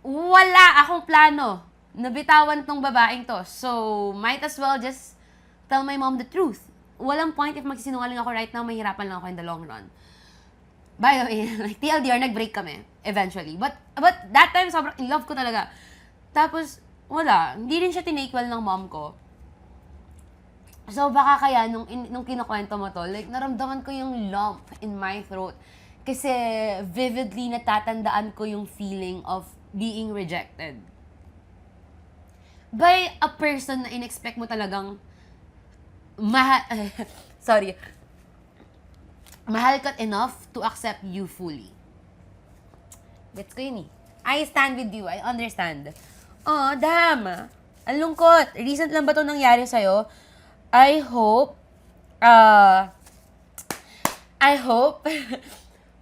A: wala akong plano. Nabitawan tong babaeng to. So, might as well just tell my mom the truth. Walang point if magsisinungaling ako right now, mahirapan lang ako in the long run. By the way, like, TLDR, nag-break kami, eventually. But that time, sobrang in love ko talaga. Tapos, wala. Hindi rin siya tinake well ng mom ko. So, baka kaya, nung kinukwento mo to, like, naramdaman ko yung lump in my throat. Kasi, vividly natatandaan ko yung feeling of being rejected. By a person na in-expect mo talagang mahal ka enough to accept you fully. Gets ko yun eh. I stand with you. I understand. Oh, damn. Ang lungkot. Recent lang ba ito nangyari sa'yo? I hope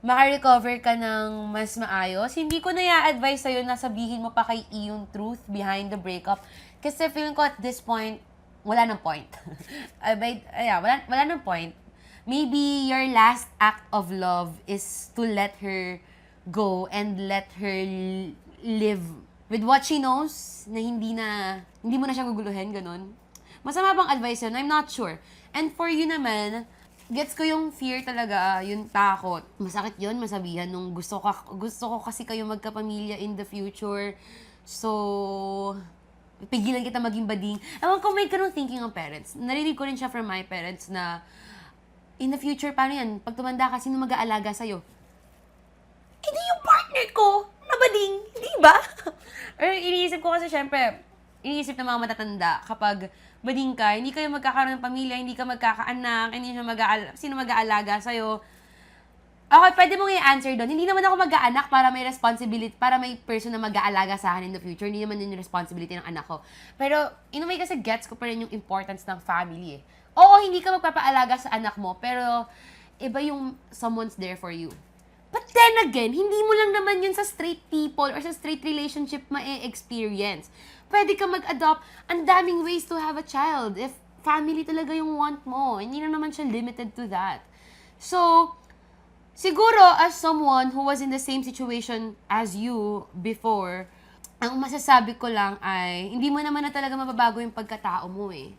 A: maka-recover ka ng mas maayos. Hindi ko na i-advise sa'yo na sabihin mo pa kay E yung truth behind the breakup. Kasi feeling ko at this point, wala nang point. Wala nang point. Maybe your last act of love is to let her go and let her live with what she knows na hindi mo na siya guguluhin, ganun. Masama bang advice yun? I'm not sure. And for you naman, gets ko yung fear talaga, yung takot. Masakit yun, masabihan nung gusto ko kasi kayo magkapamilya in the future. So, pigilan kita maging bading. Ewan ko, may ganun thinking ang parents. Narinig ko rin siya from my parents na in the future, paano yan? Pag tumanda ka, sino mag-aalaga sa'yo? Hindi yung partner ko na bading, di ba? Or iniisip ko kasi syempre, iniisip ng mga matatanda, kapag bading ka, hindi kayo magkakaroon ng pamilya, hindi ka magkakaanak, hindi siya sino mag-aalaga sa'yo? Okay, pwede mong i-answer doon. Hindi naman ako mag-aanak para may responsibility, para may person na mag-aalaga sa akin in the future. Hindi naman yun yung responsibility ng anak ko. Pero, in a way kasi gets ko pa rin yung importance ng family eh. Oo, hindi ka magpapaalaga sa anak mo, pero iba yung someone's there for you. But then again, hindi mo lang naman yun sa straight people or sa straight relationship ma-experience. Pwede ka mag-adopt. Ang daming ways to have a child if family talaga yung want mo. Hindi na naman siya limited to that. So, siguro, as someone who was in the same situation as you before, ang masasabi ko lang ay, hindi mo naman na talaga mababago yung pagkatao mo eh.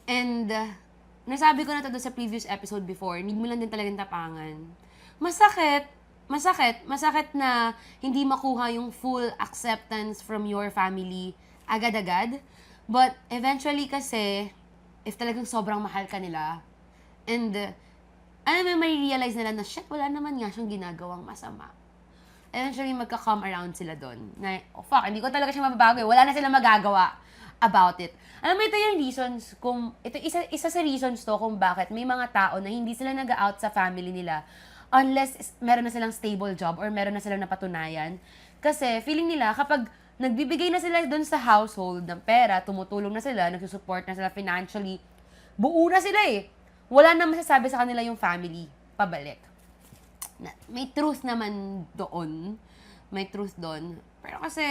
A: And, nasabi ko na to doon sa previous episode before, need mo lang din talagang tapangan. Masakit na hindi makuha yung full acceptance from your family agad-agad. But eventually kasi, if talagang sobrang mahal ka nila, and alam mo, may realize nila na, shit, wala naman nga siyang ginagawang masama. Eventually, magka-come around sila doon. Na, oh fuck, hindi ko talaga siya mababago eh. Wala na sila magagawa about it. Alam mo, ito yung reasons ito isa sa reasons to kung bakit may mga tao na hindi sila nag-out sa family nila unless meron na silang stable job or meron na silang napatunayan. Kasi feeling nila kapag nagbibigay na sila doon sa household ng pera, tumutulong na sila, nagsusupport na sila financially, buo na sila eh. Wala na masasabi sa kanila yung family pabalik. May truth naman doon. May truth doon. Pero kasi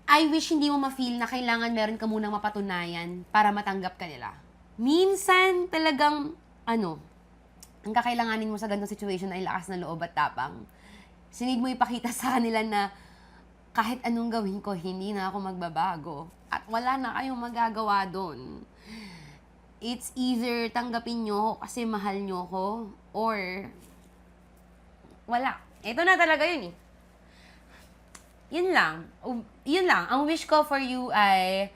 A: I wish hindi mo ma-feel na kailangan meron ka munang mapatunayan para matanggap ka nila. Minsan talagang, ang kakailanganin mo sa ganitong situation ay lakas ng loob at tapang. Sinig mo ipakita sa kanila na kahit anong gawin ko, hindi na ako magbabago. At wala na kayong magagawa doon. It's either tanggapin nyo kasi mahal nyo ko or wala. Ito na talaga yun eh. Yun lang. Ang wish ko for you ay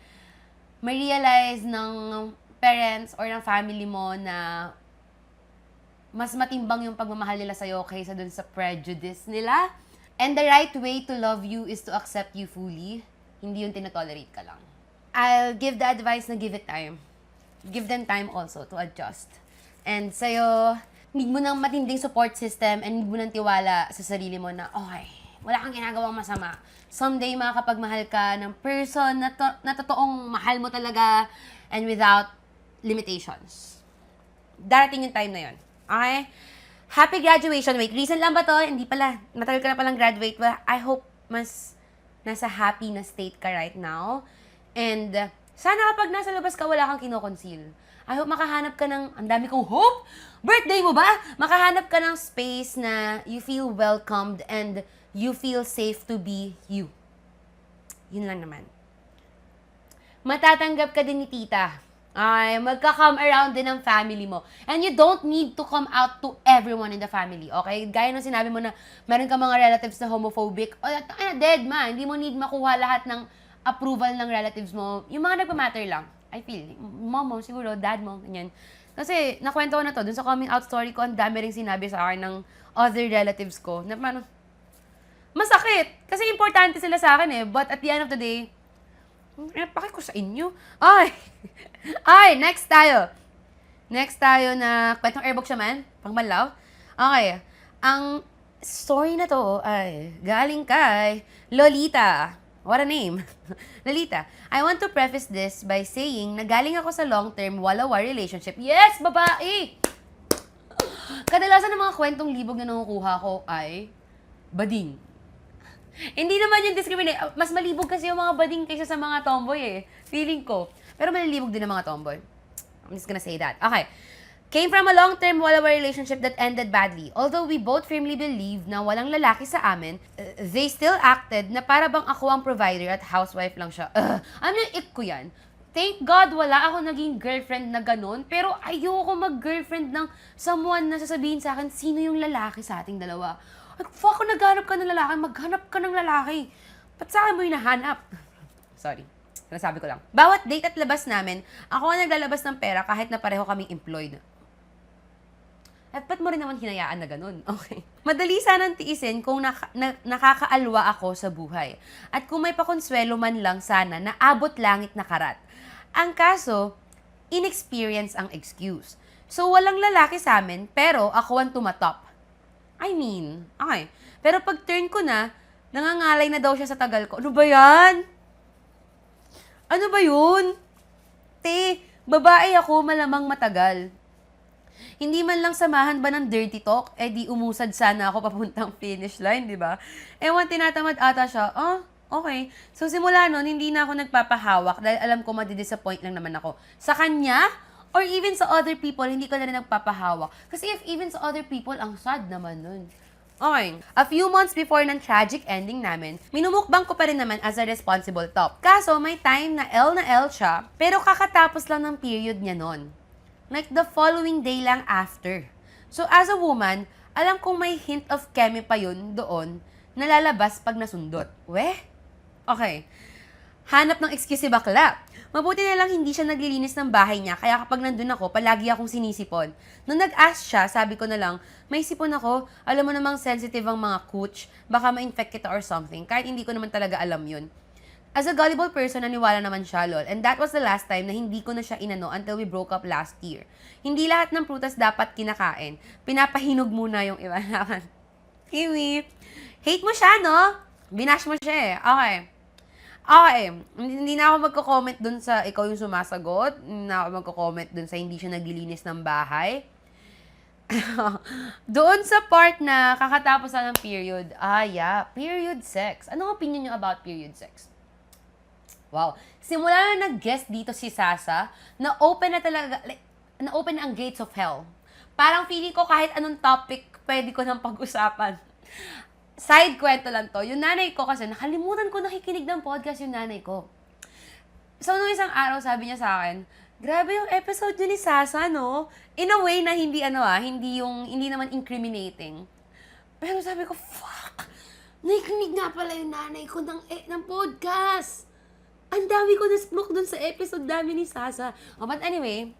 A: may realize ng parents or ng family mo na mas matimbang yung pagmamahal nila sa'yo kaysa dun sa prejudice nila. And the right way to love you is to accept you fully. Hindi yung tinotolerate ka lang. I'll give the advice na give it time. Give them time also to adjust. And sa'yo, need mo ng matinding support system and need mo ng tiwala sa sarili mo na, okay, wala kang ginagawang masama. Someday, makakapagmahal ka ng person na totoong mahal mo talaga and without limitations. Darating yung time na yun. Okay? Happy graduation. Wait, recent lang ba to? Hindi pala. Matagal ka na palang graduate. Well, I hope mas nasa happy na state ka right now. And sana kapag nasa labas ka, wala kang kinoconceal. I hope makahanap ka ng, ang dami kong hope. Birthday mo ba? Makahanap ka ng space na you feel welcomed and you feel safe to be you. Yun lang naman. Matatanggap ka din ni tita. Ay, magka-come around din ng family mo. And you don't need to come out to everyone in the family, okay? Gaya ng sinabi mo na meron ka mga relatives na homophobic, dead ma. Hindi mo need makuha lahat ng approval ng relatives mo. Yung mga nagpa-matter lang. I feel, mom mo, siguro, dad mo, ganyan. Kasi, nakwento ko na to, dun sa coming out story ko, ang dami ring sinabi sa akin ng other relatives ko, na parang, masakit. Kasi importante sila sa akin eh. But at the end of the day, pakik ko sa inyo. Ay, next tayo. Next tayo na kwentong airbook siya man. Pangmalaw. Okay. Ang story na to ay galing kay Lolita. What a name. Lolita, I want to preface this by saying na galing ako sa long-term wala-wala relationship. Yes, babae! Kadalasan ng mga kwentong libog na nakukuha ko ay bading. Hindi naman yung discriminate. Mas malibog kasi yung mga bading kaysa sa mga tomboy eh. Feeling ko. Pero malilibog din ang mga tomboy. I'm just gonna say that. Okay. Came from a long-term wala-wala relationship that ended badly. Although we both firmly believe na walang lalaki sa amin, they still acted na para bang ako ang provider at housewife lang siya. Ano yung ik ko yan? Thank God wala ako naging girlfriend na ganun. Pero ayoko mag-girlfriend ng someone na sasabihin sa akin, sino yung lalaki sa ating dalawa? Like, fuck, kung naghanap ka ng lalaki, maghanap ka ng lalaki. Ba't sa akin mo yung nahanap? Sorry. Nasabi ko lang. Bawat date at labas namin, ako ang naglalabas ng pera kahit na pareho kaming employed. At ba't mo rin naman hinayaan na ganun? Okay. Madali sanang tiisin kung nakakaalwa ako sa buhay. At kung may pakonsuelo man lang sana na abot langit na karat. Ang kaso, inexperience ang excuse. So, walang lalaki sa amin, pero ako ang tumatop. I mean, okay. Pero pag turn ko na, nangangalay na daw siya sa tagal ko. Ano ba yan? Ano ba yun? Te, babae ako, malamang matagal. Hindi man lang samahan ba ng dirty talk, eh di umusad sana ako papuntang finish line, di ba? Ewan, tinatamad ata siya. Okay. So simula nun, hindi na ako nagpapahawak dahil alam ko madidisappoint lang naman ako. Sa kanya, or even sa other people, hindi ko na rin nagpapahawak. Kasi if even sa other people, ang sad naman nun. Okay. A few months before ng tragic ending namin, minumukbang ko pa rin naman as a responsible top. Kaso, may time na L siya, pero kakatapos lang ng period niya nun. like the following day lang after. So as a woman, alam kong may hint of chemi pa yun doon na lalabas pag nasundot. Weh? Okay. Hanap ng excuse si bakla. Mabuti na lang hindi siya naglilinis ng bahay niya, kaya kapag nandun ako, palagi akong sinisipon. Nung nag-ask siya, sabi ko na lang, may sipon ako, alam mo namang sensitive ang mga cooch, baka ma-infect kita or something, kahit hindi ko naman talaga alam yun. As a gullible person, naniwala naman siya, lol. And that was the last time na hindi ko na siya inano until we broke up last year. Hindi lahat ng prutas dapat kinakain. Pinapahinog muna yung iba naman. Kiwi. Hate mo siya, no? Binash mo siya eh. Okay. Okay. Hindi na ako magko-comment dun sa ikaw yung sumasagot. Hindi na ako magko-comment dun sa hindi siya naglilinis ng bahay. Doon sa part na kakatapos na ng period, yeah, period sex. Anong opinion nyo about period sex? Wow. Simula na nag-guest dito si Sasa, na-open na talaga, na-open ang gates of hell. Parang feeling ko kahit anong topic, pwede ko nang pag-usapan. Side kwento lang to. Yung nanay ko kasi, nakalimutan ko nakikinig ng podcast yung nanay ko. So, nung isang araw, sabi niya sa akin, grabe yung episode yun ni Sasa, no? In a way na hindi, hindi naman incriminating. Pero sabi ko, fuck! Nakikinig nga pala yung nanay ko ng podcast! Ang dami ko na-smoke dun sa episode dami ni Sasa. Oh, but anyway,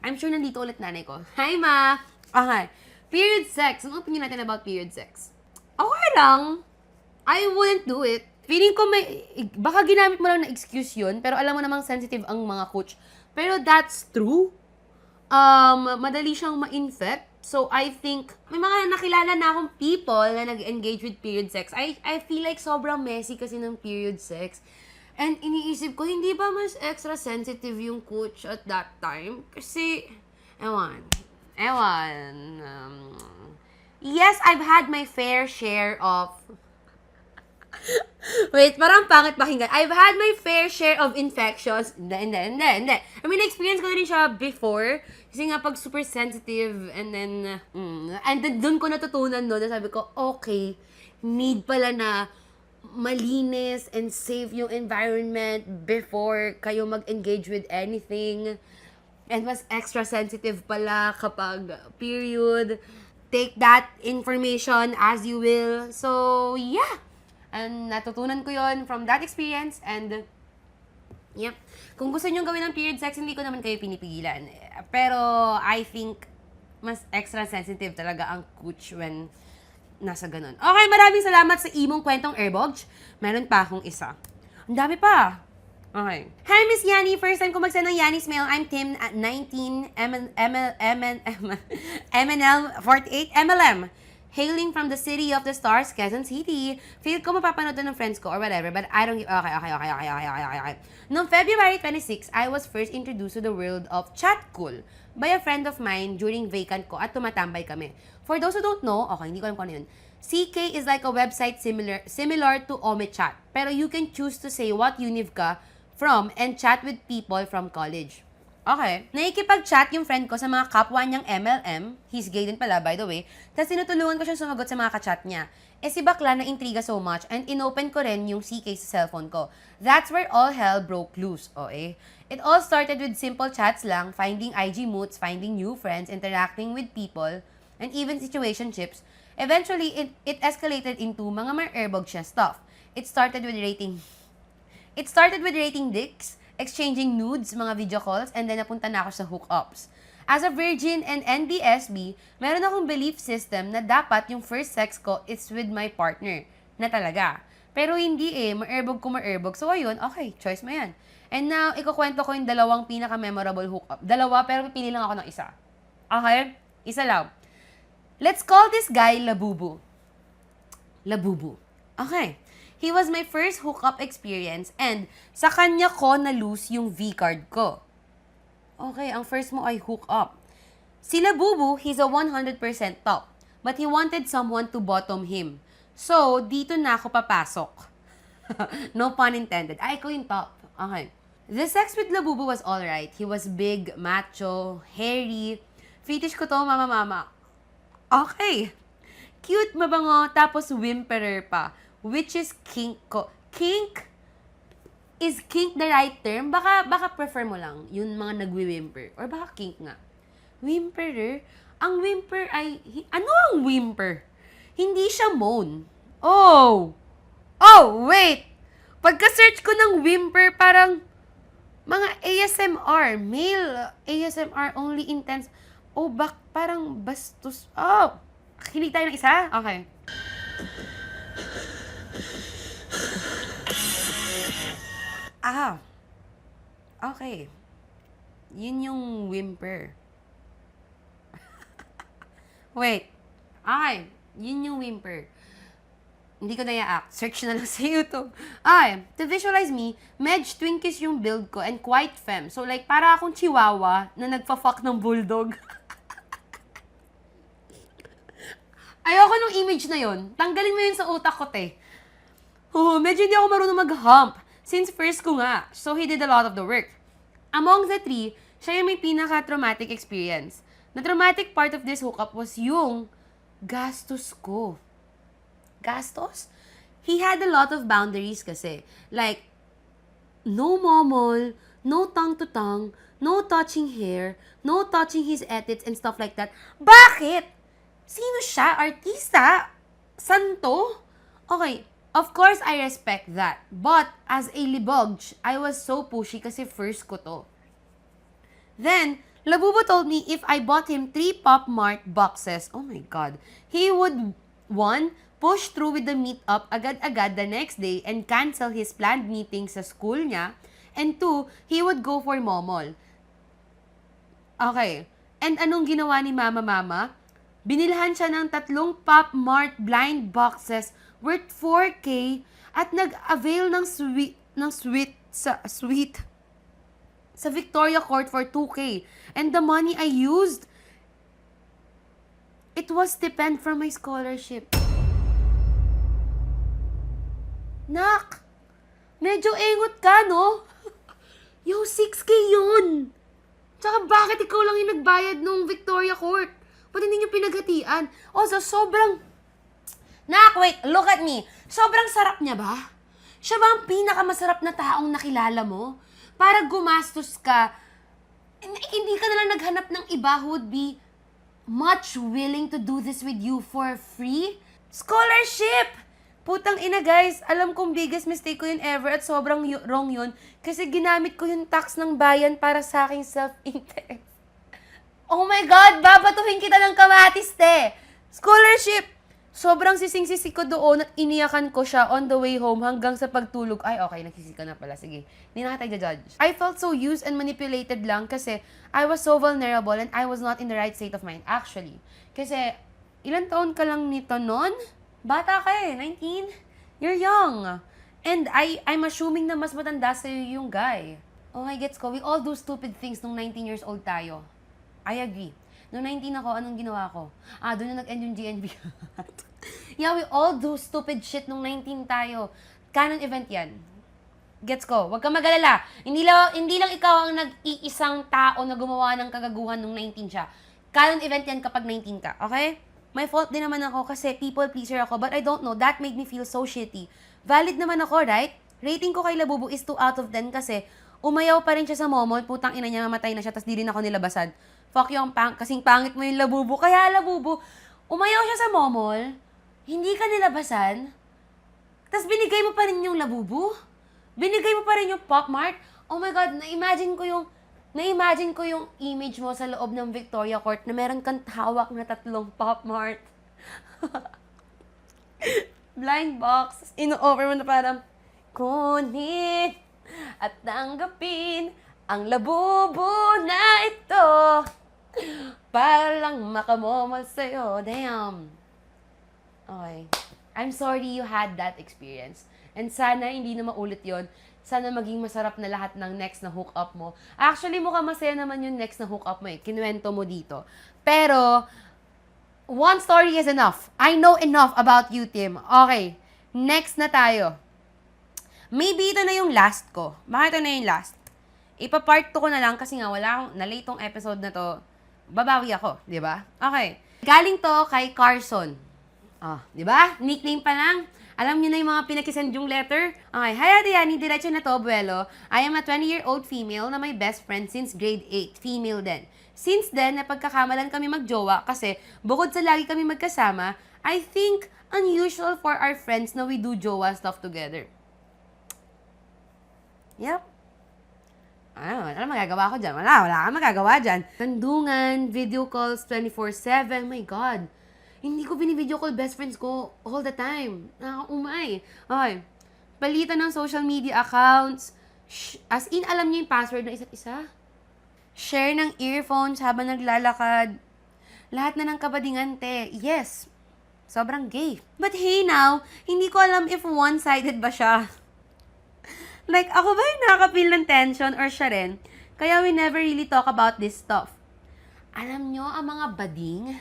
A: I'm sure nandito ulit nanay ko. Hi, Ma! Okay. Period sex. Anong opinion natin about period sex? Okay lang. I wouldn't do it. Feeling ko baka ginamit mo lang na excuse yun, pero alam mo namang sensitive ang mga coach. Pero that's true. Madali siyang ma-infect. So, I think, may mga nakilala na akong people na nag-engage with period sex. I feel like sobrang messy kasi ng period sex. And iniisip ko, hindi ba mas extra sensitive yung coach at that time? Kasi, ewan. Yes, I've had my fair share of... Wait, parang pangit pakinggan. I've had my fair share of infections. Hindi. I mean, experience ko na rin siya before. Kasi nga, pag super sensitive, and then dun ko natutunan na sabi ko, okay, need pala na malinis and safe yung environment before kayo mag-engage with anything. And mas extra sensitive pala kapag period. Take that information as you will. So, yeah. And natutunan ko yon from that experience. And, yep. Kung gusto nyo gawin ng period sex, hindi ko naman kayo pinipigilan. Pero, I think, mas extra sensitive talaga ang cooch when nasa ganun. Okay, maraming salamat sa imong kwentong Airbog. Meron pa akong isa. Ang dami pa. Okay. Hi, Miss Yani. First time ko mag-send ng Yanni's mail. I'm Tim at 19, MNL48, MLM. Hailing from the city of the stars, Quezon City. Feel ko mapapanood ng friends ko or whatever, but I don't give... Okay. Noong February 26, I was first introduced to the world of Chatcool by a friend of mine during vacant ko at tumatambay kami. For those who don't know, okay, hindi ko alam kung ano yun. CK is like a website similar to OmeChat. Pero you can choose to say what univ ka from and chat with people from college. Okay. Naikipag-chat yung friend ko sa mga kapwa niyang MLM. He's gay din pala, by the way. Tapos tinutulungan ko siyang sumagot sa mga ka-chat niya. Si bakla na intriga so much and inopen ko rin yung CK sa cellphone ko. That's where all hell broke loose. Okay? It all started with simple chats lang, finding IG moods, finding new friends, interacting with people, and even situationships. Eventually, it escalated into mga ma-airbog siya stuff. It started with rating dicks, exchanging nudes, mga video calls, and then napunta na ako sa hookups. As a virgin and NBSB, meron akong belief system na dapat yung first sex ko is with my partner. Na talaga. Pero hindi ma-airbog. So ayun, okay, choice mo yan. And now, ikukwento ko yung dalawang pinaka-memorable hookup. Dalawa, pero pipili lang ako ng isa. Okay? Isa lang. Let's call this guy Labubu. Okay. He was my first hookup experience and sa kanya ko na-lose yung V-card ko. Okay, ang first mo ay hookup. Si Labubu, he's a 100% top. But he wanted someone to bottom him. So, dito na ako papasok. No pun intended. Ikaw yung top. Okay. The sex with Labubu was alright. He was big, macho, hairy. Fetish ko to, mama. Okay. Cute, mabango, tapos whimperer pa. Which is kink ko. Kink? Is kink the right term? Baka prefer mo lang yung mga nagwi-whimper. Or baka kink nga. Whimperer? Ang whimper ay... Ano ang whimper? Hindi siya moan. Oh! Oh, wait! Pagka-search ko ng whimper, parang mga ASMR, male ASMR only intense. Oh, parang bastos. Oh! Kinig tayo ng isa? Okay. Ah. Okay. Yun yung whimper. Wait. Okay. Yun yung whimper. Hindi ko na i-act. Search na lang sa YouTube. Ay, to visualize me, medj twinkies yung build ko and quite femme. So like, para akong chihuahua na nagpa-fuck ng bulldog. Ayoko nung image na yon. Tanggalin mo yun sa utak ko, te. Oh, medyo hindi ako marunong mag-hump. Since first ko nga. So he did a lot of the work. Among the three, siya yung may pinaka-traumatic experience. The traumatic part of this hookup was yung gastos ko. Gastos? He had a lot of boundaries kasi. Like, no momol, no tongue-to-tongue, no touching hair, no touching his edits and stuff like that. Bakit? Sino siya? Artista? Santo? Okay, of course I respect that. But, as a libog, I was so pushy kasi first ko to. Then, Labubo told me if I bought him 3 Pop Mart boxes, oh my God, he would, 1, push through with the meet-up agad-agad the next day and cancel his planned meeting sa school niya, and 2, he would go for momol. Okay, and anong ginawa ni Mama? Binilhan siya ng 3 Pop Mart blind boxes worth 4K at nag-avail ng sweet sa Victoria Court for 2K. And the money I used, it was stipend from my scholarship. Nak, medyo engot ka, no? Yo, 6K yun. Tsaka bakit ikaw lang yung nagbayad nung Victoria Court? Ba't hindi nyo pinaghatian? Also, sobrang... Nak, wait, look at me. Sobrang sarap niya ba? Siya ba ang pinakamasarap na taong nakilala mo? Para gumastos ka, hindi ka nalang naghanap ng iba who would be much willing to do this with you for free? Scholarship! Putang ina guys, alam kong biggest mistake ko yun ever at sobrang wrong yun kasi ginamit ko yung tax ng bayan para sa aking self-interest. Oh my God, babatuhin kita ng kamatis, te! Scholarship! Sobrang sising-sisi ko doon at iniyakan ko siya on the way home hanggang sa pagtulog. Ay, okay, nagsisi ka na pala. Sige, hindi na kita judge. I felt so used and manipulated lang kasi I was so vulnerable and I was not in the right state of mind, actually. Kasi, ilang taon ka lang nito nun? Bata ka eh, 19? You're young. And I'm assuming na mas matanda sa'yo yung guy. Oh, I gets ko. We all do stupid things nung 19 years old tayo. I agree. Nung 19 ako, anong ginawa ko? Doon na nag-end yung GNB. Yeah, we all do stupid shit nung 19 tayo. Canon event yan. Gets ko. Huwag ka mag-alala. Hindi lang ikaw ang nag-iisang tao na gumawa ng kagaguhan nung 19 siya. Canon event yan kapag 19 ka. Okay? May fault din naman ako kasi people pleaser ako. But I don't know. That made me feel so shitty. Valid naman ako, right? Rating ko kay Labubu is 2 out of 10 kasi umayaw pa rin siya sa momol. Putang ina niya, mamatay na siya. Tas di rin ako nilabasan. Fuck yung kasing pangit mo yung Labubu. Kaya Labubu, umayaw siya sa momol, hindi ka nilabasan, tas binigay mo pa rin yung Labubu? Binigay mo pa rin yung Pop Mart? Oh my God, na-imagine ko yung image mo sa loob ng Victoria Court na meron kang hawak na 3 Pop Mart. Blind box. Ino-over mo na parang, kunin at tanggapin ang Labubu na ito. Para lang makamomol sa'yo. Damn. Okay. I'm sorry you had that experience. And sana hindi na maulit yon. Sana maging masarap na lahat ng next na hookup mo. Actually, mukhang masaya naman yung next na hookup mo eh. Kinuwento mo dito. Pero, one story is enough. I know enough about you, Tim. Okay. Next na tayo. Maybe ito na yung last ko. Bakit ito na yung last? Ipa-part 2 ko na lang kasi nga wala akong na-late tong episode na to. Babawi ako, di ba? Okay. Galing to kay Carson. Di ba? Nickname pa lang. Alam niyo na yung mga pinakisend yung letter? Okay. Hi, Ate Yani. Diretso na to, Buelo. I am a 20-year-old female na my best friend since grade 8. Female din. Since then, napagkakamalan kami magjowa kasi bukod sa lagi kami magkasama, I think unusual for our friends na we do jowa stuff together. Yep. Ano magagawa ko dyan? Wala kang magagawa dyan. Kandungan, video calls 24/7. My God. Hindi ko bini-video call best friends ko all the time. Nakakaumay. Okay. Palitan ng social media accounts. As in, alam niyo yung password ng isa't isa. Share ng earphones habang naglalakad. Lahat na ng kabadingante. Yes. Sobrang gay. But hey now, hindi ko alam if one-sided ba siya. Like, ako ba yung nakaka-feel ng tension or siya rin? Kaya we never really talk about this stuff. Alam nyo, ang mga bading,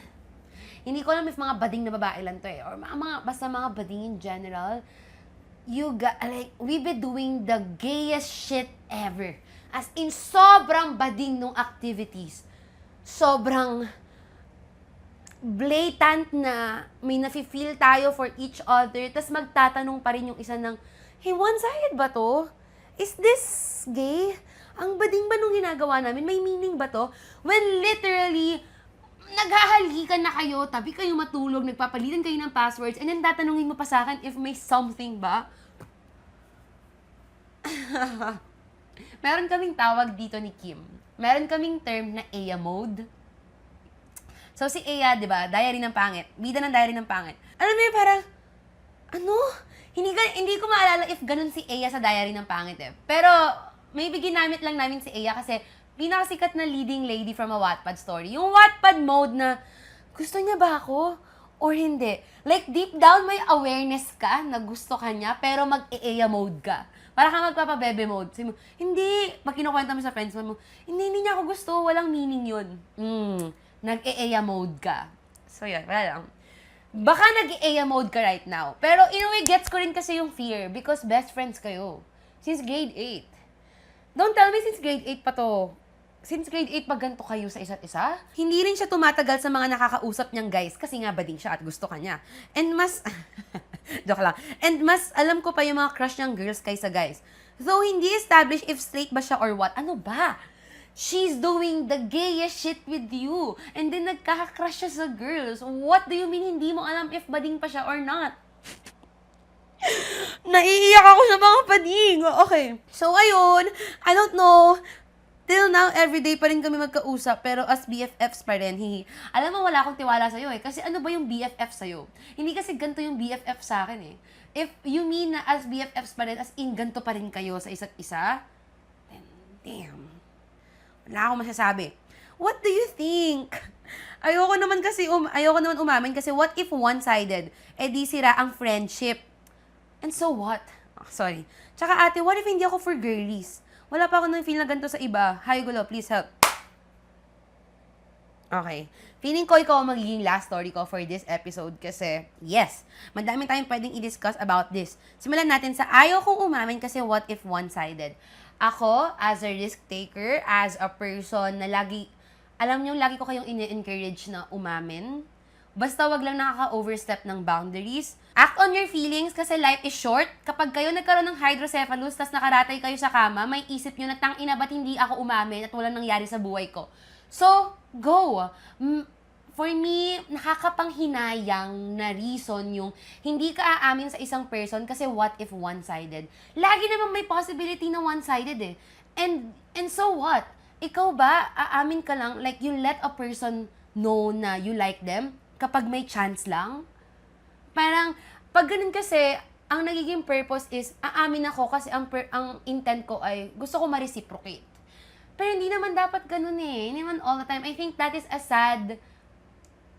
A: hindi ko alam if mga bading na babae lang to or basta mga bading in general, we be doing the gayest shit ever. As in, sobrang bading nung activities. Sobrang blatant na may nafe-feel tayo for each other, tas magtatanong pa rin yung isa ng, hey, one-sided ba to? Is this gay? Ang bading ba nung ginagawa namin? May meaning ba to? When literally, naghahalikan na kayo, tabi kayo matulog, nagpapalitan kayo ng passwords, and then tatanungin mo pa sa akin if may something ba? Meron kaming tawag dito ni Kim. Meron kaming term na Aya mode. So si Aya, di ba, diary ng pangit. Bida ng diary ng pangit. Alam mo yun, parang, Hindi ko maalala if ganun si Aya sa diary ng pangit eh. Pero, maybe ginamit lang namin si Aya kasi pinakasikat na leading lady from a Wattpad story. Yung Wattpad mode na, gusto niya ba ako? Or hindi? Like, deep down, may awareness ka na gusto ka niya, pero mag-Aya mode ka. Para ka magpapabebe mode. Sabi mo, hindi. Pag kinukwenta mo sa friends mo, hindi niya ako gusto. Walang meaning yun. Nag-Aya mode ka. So, yun. Wala lang. Baka nag-Aya mode ka right now. Pero in a way, gets ko rin kasi yung fear because best friends kayo. Since grade 8. Don't tell me since grade 8 pa to. Since grade 8 pa ganito kayo sa isa't isa? Hindi rin siya tumatagal sa mga nakakausap niyang guys kasi nga bading siya at gusto ka niya. And mas, joke lang. And mas alam ko pa yung mga crush niyang girls kaysa guys. Though hindi established if straight ba siya or what. Ano ba? She's doing the gayest shit with you. And then nagkaka-crush siya sa girls. What do you mean hindi mo alam if bading pa siya or not? Naiiyak ako sa mga bading. Okay. So, ayun. I don't know. Till now, everyday pa rin kami magkausap. Pero as BFFs pa rin. Alam mo, wala akong tiwala sa'yo eh. Kasi ano ba yung BFF sa'yo? Hindi kasi ganito yung BFF sa akin eh. If you mean na as BFFs pa rin, as in ganito pa rin kayo sa isa't isa, then damn. Wala akong masasabi. What do you think? Ayoko naman umamin kasi what if one-sided? Eh di sira ang friendship. And so what? Oh, sorry. Tsaka ate, what if hindi ako for girlies? Wala pa ako nang feel na ganito sa iba. Hi, gulo, please help. Okay. Feeling ko ikaw ang magiging last story ko for this episode kasi, yes, madami tayong pwedeng i-discuss about this. Simulan natin sa ayaw kong umamin kasi what if one-sided? Ako, as a risk taker, as a person na lagi ko kayong ini-encourage na umamin. Basta wag lang nakaka-overstep ng boundaries. Act on your feelings kasi life is short. Kapag kayo nagkaroon ng hydrocephalus tas nakaratay kayo sa kama, may isip nyo na tangina ba't hindi ako umamin at walang nangyari sa buhay ko. So, go! For me, nakakapanghinayang na reason yung hindi ka aamin sa isang person kasi what if one-sided? Lagi naman may possibility na one-sided eh. And so what? Ikaw ba, aamin ka lang, like you let a person know na you like them kapag may chance lang? Parang, pag ganun kasi, ang nagiging purpose is, aamin ako kasi ang intent ko ay gusto ko ma-reciprocate. Pero hindi naman dapat ganun eh. Hindi naman all the time. I think that is a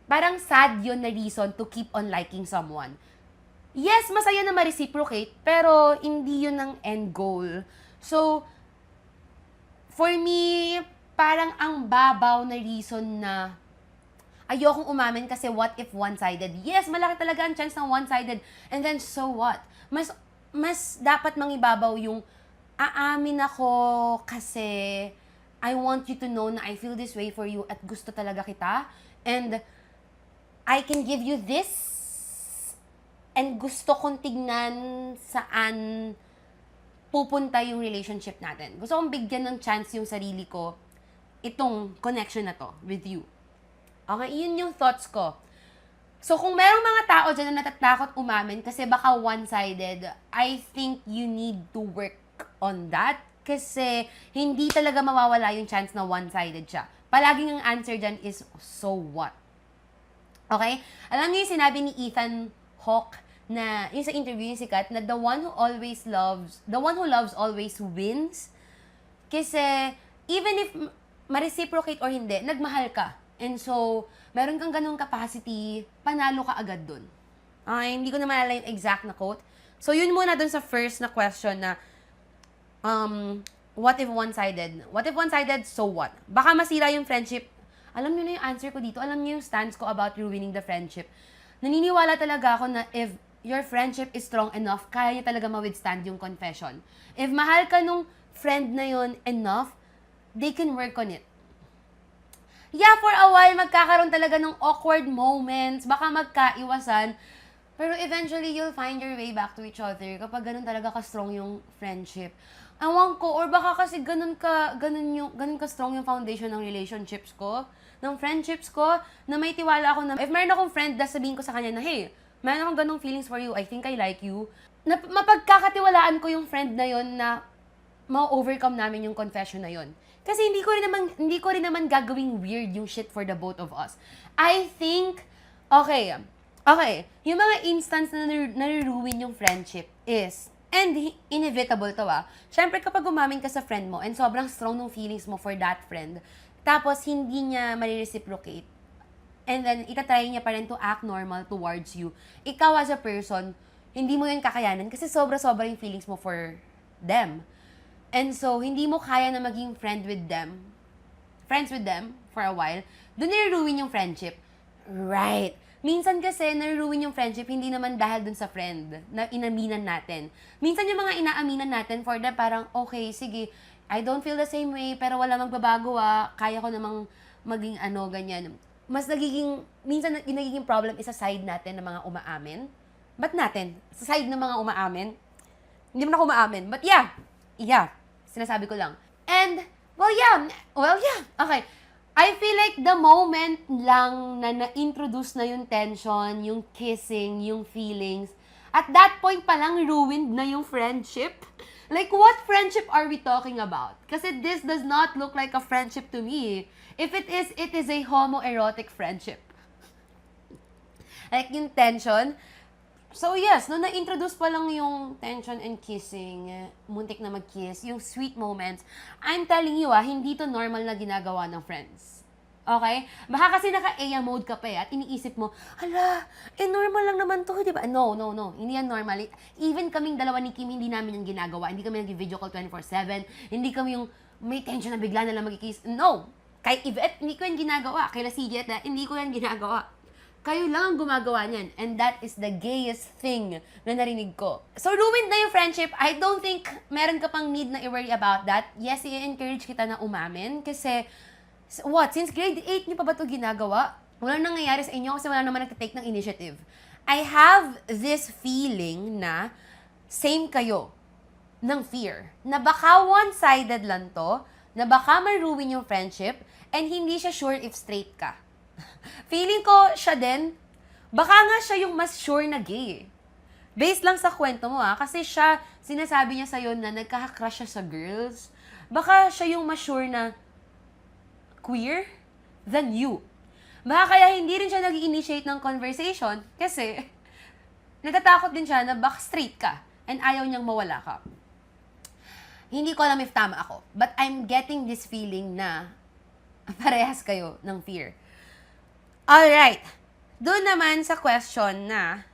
A: parang sad yun na reason to keep on liking someone. Yes, masaya na ma-reciprocate, pero hindi yun ang end goal. So, for me, parang ang babaw na reason na ayokong umamin kasi what if one-sided? Yes, malaki talaga ang chance ng one-sided. And then, so what? Mas dapat mangibabaw yung aamin ako kasi I want you to know na I feel this way for you at gusto talaga kita. And I can give you this and gusto kong tignan saan pupunta yung relationship natin. Gusto kong bigyan ng chance yung sarili ko itong connection na to with you. Okay, yun yung thoughts ko. So, kung merong mga tao dyan na natatakot umamin kasi baka one-sided, I think you need to work on that kasi hindi talaga mawawala yung chance na one-sided siya. Palaging ang answer dyan is, so what? Okay? Alam niyo yung sinabi ni Ethan Hawke na, yung sa interview yung sikat, na the one who loves always wins. Kasi, even if ma-reciprocate or hindi, nagmahal ka. And so, meron kang ganung capacity, panalo ka agad dun. Okay, hindi ko na maalala yung exact na quote. So, yun muna dun sa first na question na, what if one-sided? What if one-sided, so what? Baka masira yung friendship. Alam niyo na yung answer ko dito. Alam niyo yung stance ko about ruining the friendship. Naniniwala talaga ako na if your friendship is strong enough, kaya niya talaga ma-withstand yung confession. If mahal ka nung friend na yun enough, they can work on it. Yeah, for a while, magkakaroon talaga ng awkward moments, baka magkaiwasan, pero eventually, you'll find your way back to each other kapag ganun talaga ka-strong yung friendship. Ewan ko, or baka kasi ganun ka-strong yung foundation ng relationships ko, ng friendships ko, na may tiwala ako na, if meron akong friend, sabihin ko sa kanya na, hey, meron akong ganung feelings for you, I think I like you, na mapagkakatiwalaan ko yung friend na yon na ma-overcome namin yung confession na yon. Kasi hindi ko rin naman gagawing weird yung shit for the both of us. I think, okay, yung mga instance na nare-ruin yung friendship is, and inevitable to syempre kapag umamin ka sa friend mo and sobrang strong ng feelings mo for that friend, tapos hindi niya ma-reciprocate, and then itatry niya pa rin to act normal towards you, ikaw as a person, hindi mo yun kakayanan kasi sobra-sobra yung feelings mo for them. And so, hindi mo kaya na maging friends with them for a while, doon na-ruin yung friendship. Right. Minsan kasi, na-ruin yung friendship, hindi naman dahil dun sa friend na inaminan natin. Minsan yung mga inaaminan natin for them, parang, okay, sige, I don't feel the same way, pero wala magbabago kaya ko namang maging ganyan. Mas minsan yung nagiging problem is sa side natin ng mga umaamin. Ba't natin? Sa side ng mga umaamin? Hindi mo na ako umaamin. But yeah. Sinasabi ko lang. And, well, yeah. Okay. I feel like the moment lang na na-introduce na yung tension, yung kissing, yung feelings, at that point pa lang ruined na yung friendship. Like, what friendship are we talking about? Kasi this does not look like a friendship to me. If it is a homoerotic friendship. Like, yung tension. So yes, nung na-introduce pa lang yung tension and kissing, muntik na mag-kiss, yung sweet moments, I'm telling you hindi to normal na ginagawa ng friends. Okay? Baka kasi naka-Aya mode ka pa at iniisip mo, normal lang naman to, di ba? No. Hindi yan normal. Even kaming dalawa ni Kim, hindi namin yung ginagawa. Hindi kami nag-video call 24/7. Hindi kami yung may tension na bigla na lang mag-kiss. No! Kay Yvette, hindi ko yan ginagawa. Kay La CJ, hindi ko yan ginagawa. Kayo lang ang gumagawa niyan. And that is the gayest thing na narinig ko. So, ruined na yung friendship. I don't think meron ka pang need na i-worry about that. Yes, i-encourage kita na umamin. Kasi, since grade 8 niyo pa ba ito ginagawa? Walang nangyayari sa inyo kasi wala naman nagtitake ng initiative. I have this feeling na same kayo ng fear. Na baka one-sided lang to, na baka ma-ruin yung friendship, and hindi siya sure if straight ka. Feeling ko siya din, baka nga siya yung mas sure na gay. Based lang sa kwento mo kasi siya, sinasabi niya sa'yo na nagkaka-crush siya sa girls. Baka siya yung mas sure na queer than you. Baka kaya hindi rin siya nag-initiate ng conversation kasi natatakot din siya na baka straight ka and ayaw niyang mawala ka. Hindi ko alam if tama ako, but I'm getting this feeling na parehas kayo ng fear. Alright. Doon naman sa question na,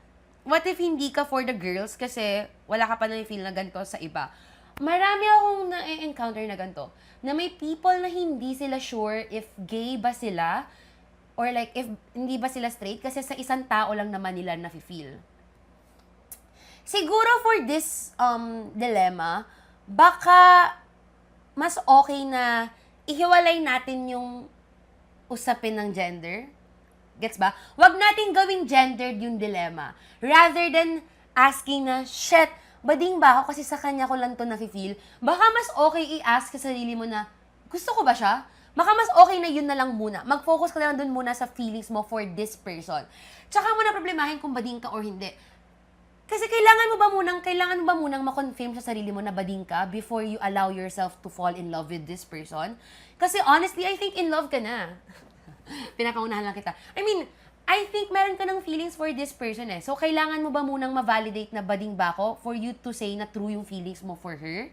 A: what if hindi ka for the girls kasi wala ka pa na feel na ganito sa iba? Marami akong na-encounter na ganito. Na may people na hindi sila sure if gay ba sila or like if hindi ba sila straight kasi sa isang tao lang naman nila nafe-feel. Siguro for this dilemma, baka mas okay na ihiwalay natin yung usapin ng gender. Gets ba? Wag nating gawing gendered yung dilemma. Rather than asking na, shit, bading ba ako kasi sa kanya ko lang to nafe-feel? Baka mas okay i-ask sa sarili mo na, gusto ko ba siya? Baka mas okay na yun na lang muna. Mag-focus ka na lang dun muna sa feelings mo for this person. Tsaka mo na problemahin kung bading ka or hindi. Kasi kailangan mo ba munang ma-confirm sa sarili mo na bading ka before you allow yourself to fall in love with this person? Kasi honestly, I think in love ka na. Pinapaunahan lang kita. I think meron ka ng feelings for this person eh. So, kailangan mo ba munang ma-validate na bading ba ako for you to say na true yung feelings mo for her?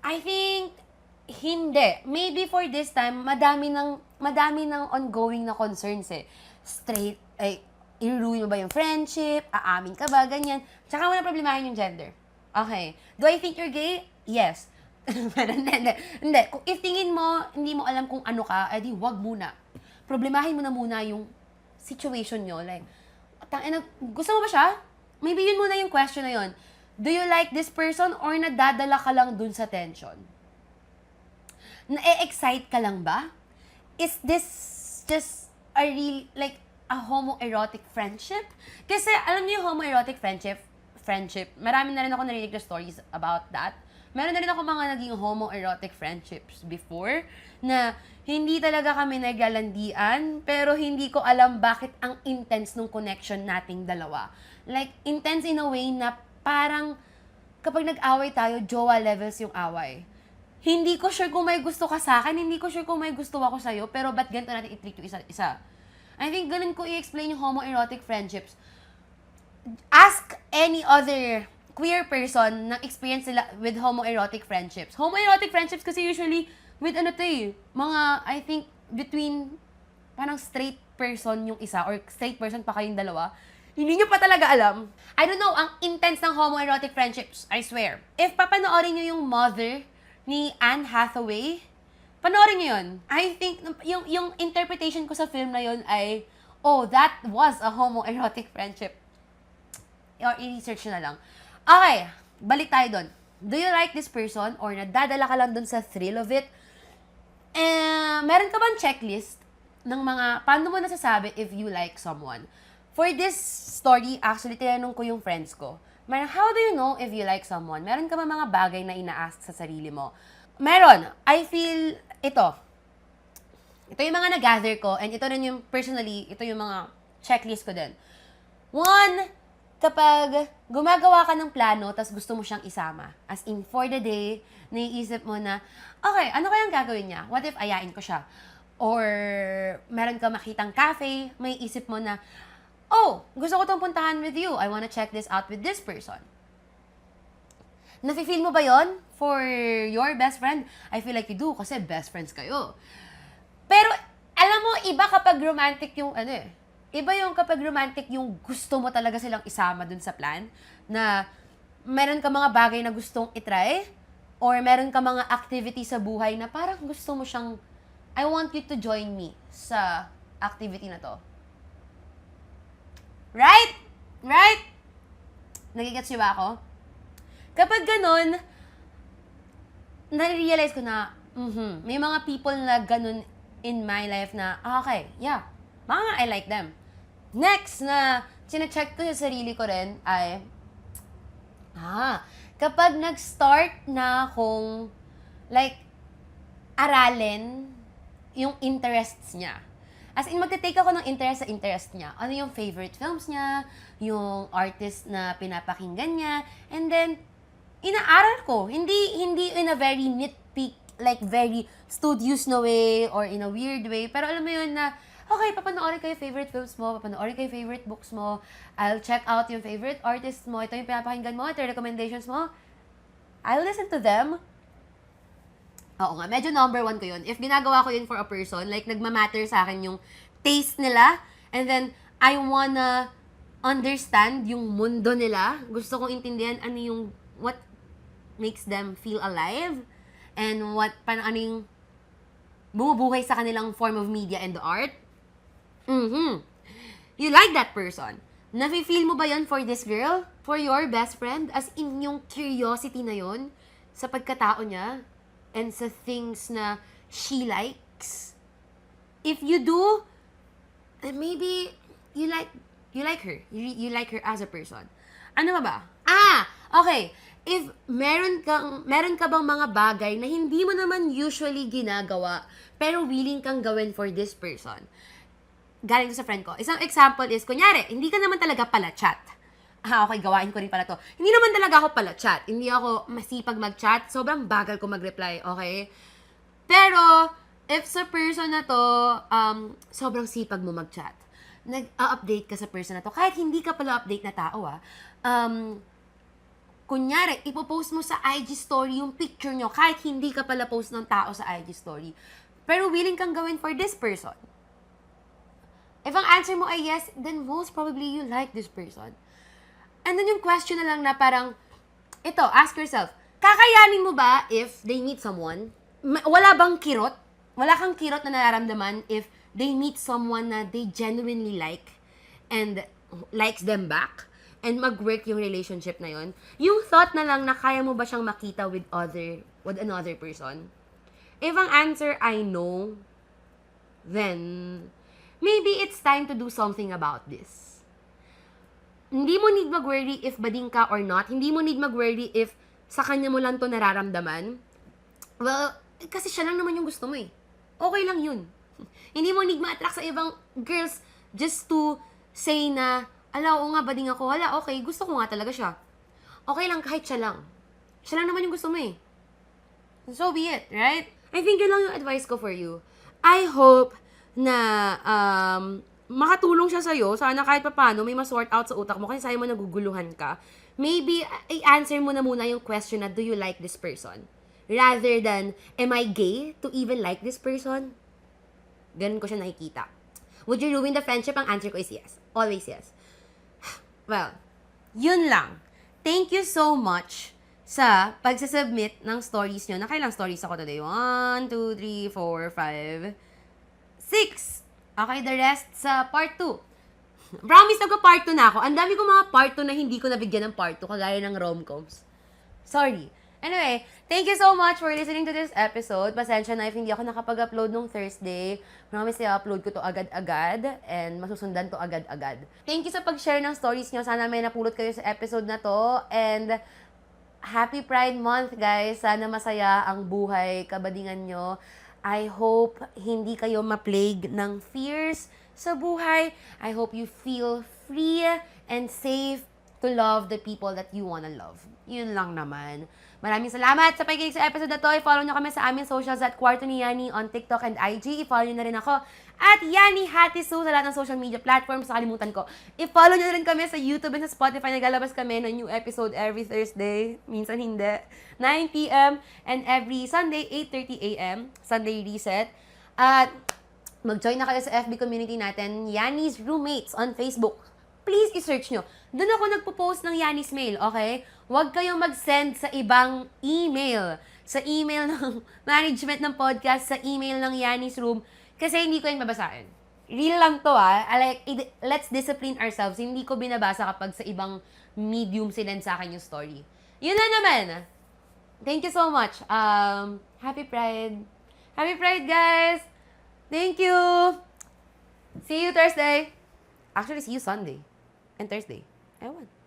A: I think, hindi. Maybe for this time, madami ng ongoing na concerns eh. Straight, iruruin mo ba yung friendship? Aamin ka ba? Ganyan. Tsaka mo na problemahin yung gender. Okay. Do I think you're gay? Yes. Pero hindi. If tingin mo, hindi mo alam kung ano ka, edi wag muna. Problemahin mo na muna yung situation nyo. Like, gusto mo ba siya? Maybe yun muna yung question na yun. Do you like this person or nadadala ka lang dun sa tension? Na-excite ka lang ba? Is this just a real, like, a homoerotic friendship? Kasi, alam niyo yung homoerotic friendship, marami na rin ako narinig na stories about that. Meron na rin ako mga naging homoerotic friendships before, na hindi talaga kami naglalandian, pero hindi ko alam bakit ang intense nung connection nating dalawa. Like, intense in a way na parang kapag nag-away tayo, jowa levels yung away. Hindi ko sure kung may gusto ka sa akin, hindi ko sure kung may gusto ako sa'yo, pero ba't ganito natin i-treat yung isa-isa? I think ganun ko i-explain yung homoerotic friendships. Ask any other queer person ng experience nila with homoerotic friendships. Homoerotic friendships kasi usually with mga, I think, between parang straight person yung isa or straight person pa kayong dalawa. Hindi nyo pa talaga alam. I don't know, ang intense ng homoerotic friendships, I swear. If papanoorin nyo yung Mother ni Anne Hathaway, panoorin nyo yun. I think, yung interpretation ko sa film na yun ay, oh, that was a homoerotic friendship. Or i-research na lang. Okay, balik tayo dun. Do you like this person or nadadala ka lang dun sa thrill of it? Meron ka bang checklist ng mga, paano mo nasasabi if you like someone? For this story, actually, tinanong ko yung friends ko. How do you know if you like someone? Meron ka ba mga bagay na ina-ask sa sarili mo? Meron. I feel, ito yung mga na-gather ko, and ito rin yung, personally, ito yung mga checklist ko din. One, kapag gumagawa ka ng plano, tas gusto mo siyang isama. As in, for the day, naiisip mo na, okay, ano kayang gagawin niya? What if ayain ko siya? Or, meron ka makitang cafe, may isip mo na, oh, gusto ko itong puntahan with you. I wanna check this out with this person. Nafe-feel mo ba yon for your best friend? I feel like you do kasi best friends kayo. Pero, alam mo, iba kapag romantic yung iba yung kapag romantic yung gusto mo talaga silang isama dun sa plan, na meron ka mga bagay na gustong itry, or meron ka mga activity sa buhay na parang gusto mo siyang, I want you to join me sa activity na to. Right? Right? Nagigets niyo ba ako? Kapag ganun, na-realize ko na, may mga people na ganun in my life na, okay, yeah, baka I like them. Next na sine-check ko sa sarili ko rin ay, kapag nag-start na akong, like, aralin yung interests niya. As in, magte-take ako ng interest niya. Ano yung favorite films niya, yung artist na pinapakinggan niya, and then, inaaral ko. Hindi in a very nitpick, like very studious na way, or in a weird way, pero alam mo yun na, okay, papanoorin ko yung favorite films mo, papanoorin ko yung favorite books mo, I'll check out yung favorite artists mo, ito yung pinapakinggan mo, ito yung recommendations mo, I'll listen to them. Oo nga, medyo number 1 ko yun. If ginagawa ko yun for a person, like, nagmamatter sa akin yung taste nila, and then, I wanna understand yung mundo nila. Gusto kong intindihan ano yung, what makes them feel alive, and ano yung bumubuhay sa kanilang form of media and the art. You like that person. Nafe-feel mo ba yun for this girl? For your best friend? As in, yung curiosity na yun sa pagkatao niya and sa things na she likes? If you do, then maybe you like her. You like her as a person. Ano ba ba? Okay, if meron ka bang mga bagay na hindi mo naman usually ginagawa, pero willing kang gawin for this person? Galing ko sa friend ko. Isang example is, kunyari, hindi ka naman talaga pala chat. Okay, gawain ko rin pala to. Hindi naman talaga ako pala chat. Hindi ako masipag mag-chat. Sobrang bagal ko mag-reply, okay? Pero, if sa person na to, sobrang sipag mo mag-chat, nag-update ka sa person na to, kahit hindi ka pala update na tao, kunyari, ipopost mo sa IG story yung picture nyo, kahit hindi ka pala post ng tao sa IG story. Pero willing kang gawin for this person. If ang answer mo ay yes, then most probably you like this person. And then yung question na lang na parang, ito, ask yourself, kakayanin mo ba if they meet someone? Wala bang kirot? Wala kang kirot na nararamdaman if they meet someone na they genuinely like and likes them back and mag-work yung relationship na yon? Yung thought na lang na kaya mo ba siyang makita with another person? If ang answer ay no, then maybe it's time to do something about this. Hindi mo need mag-worry if bading ka or not. Hindi mo need mag-worry if sa kanya mo lang to nararamdaman. Well, kasi siya lang naman yung gusto mo eh. Okay lang yun. Hindi mo need ma-attract sa ibang girls just to say na, ala, oo nga, bading ako. Wala, okay, gusto ko nga talaga siya. Okay lang kahit siya lang. Siya lang naman yung gusto mo eh. So be it, right? I think yun lang yung advice ko for you. I hope na makatulong siya sa'yo. Sana kahit paano may ma-sort out sa utak mo kasi sa'yo mo naguguluhan ka. Maybe, i-answer mo na muna yung question na, do you like this person? Rather than, am I gay to even like this person? Ganun ko siya nakikita. Would you ruin the friendship? Ang answer ko is yes. Always yes. Well, yun lang. Thank you so much sa pagsasubmit ng stories nyo. Nakailang stories ako today? 1, 2, 3, 4, 5, 6. Okay, the rest sa part 2. Promise, nagka-part 2 na ako. Ang dami ko mga part 2 na hindi ko nabigyan ng part 2, kagaya ng rom-coms. Sorry. Anyway, thank you so much for listening to this episode. Pasensya na if hindi ako nakapag-upload nung Thursday. Promise, i-upload ko to agad-agad and masusundan to agad-agad. Thank you sa pag-share ng stories nyo. Sana may napulot kayo sa episode na to. And Happy Pride Month, guys. Sana masaya ang buhay, kabadingan nyo. I hope hindi kayo ma-plague ng fears sa buhay. I hope you feel free and safe to love the people that you wanna love. Yun lang naman. Maraming salamat sa pakikinig sa episode na to. I-follow nyo kami sa aming socials at Kwarto ni Yani on TikTok and IG. I-follow nyo na rin ako at Yani Hatisu sa lahat ng social media platforms. Nakalimutan ko. I-follow nyo na rin kami sa YouTube and sa Spotify. Naglalabas kami ng new episode every Thursday. Minsan hindi. 9 p.m. and every Sunday, 8:30 a.m. Sunday Reset. At mag-join na kayo sa FB community natin, Yani's Roommates on Facebook. Please i-search nyo. Doon ako nagpo-post ng Yani's Mail, okay? Huwag kayong mag-send sa ibang email. Sa email ng management ng podcast, sa email ng Yani's Room, kasi hindi ko yung babasahin. Real lang to let's discipline ourselves. Hindi ko binabasa kapag sa ibang medium sinend sa akin yung story. Yun na naman. Thank you so much. Happy Pride. Happy Pride, guys! Thank you! See you Thursday. Actually, see you Sunday and Thursday. Ewan.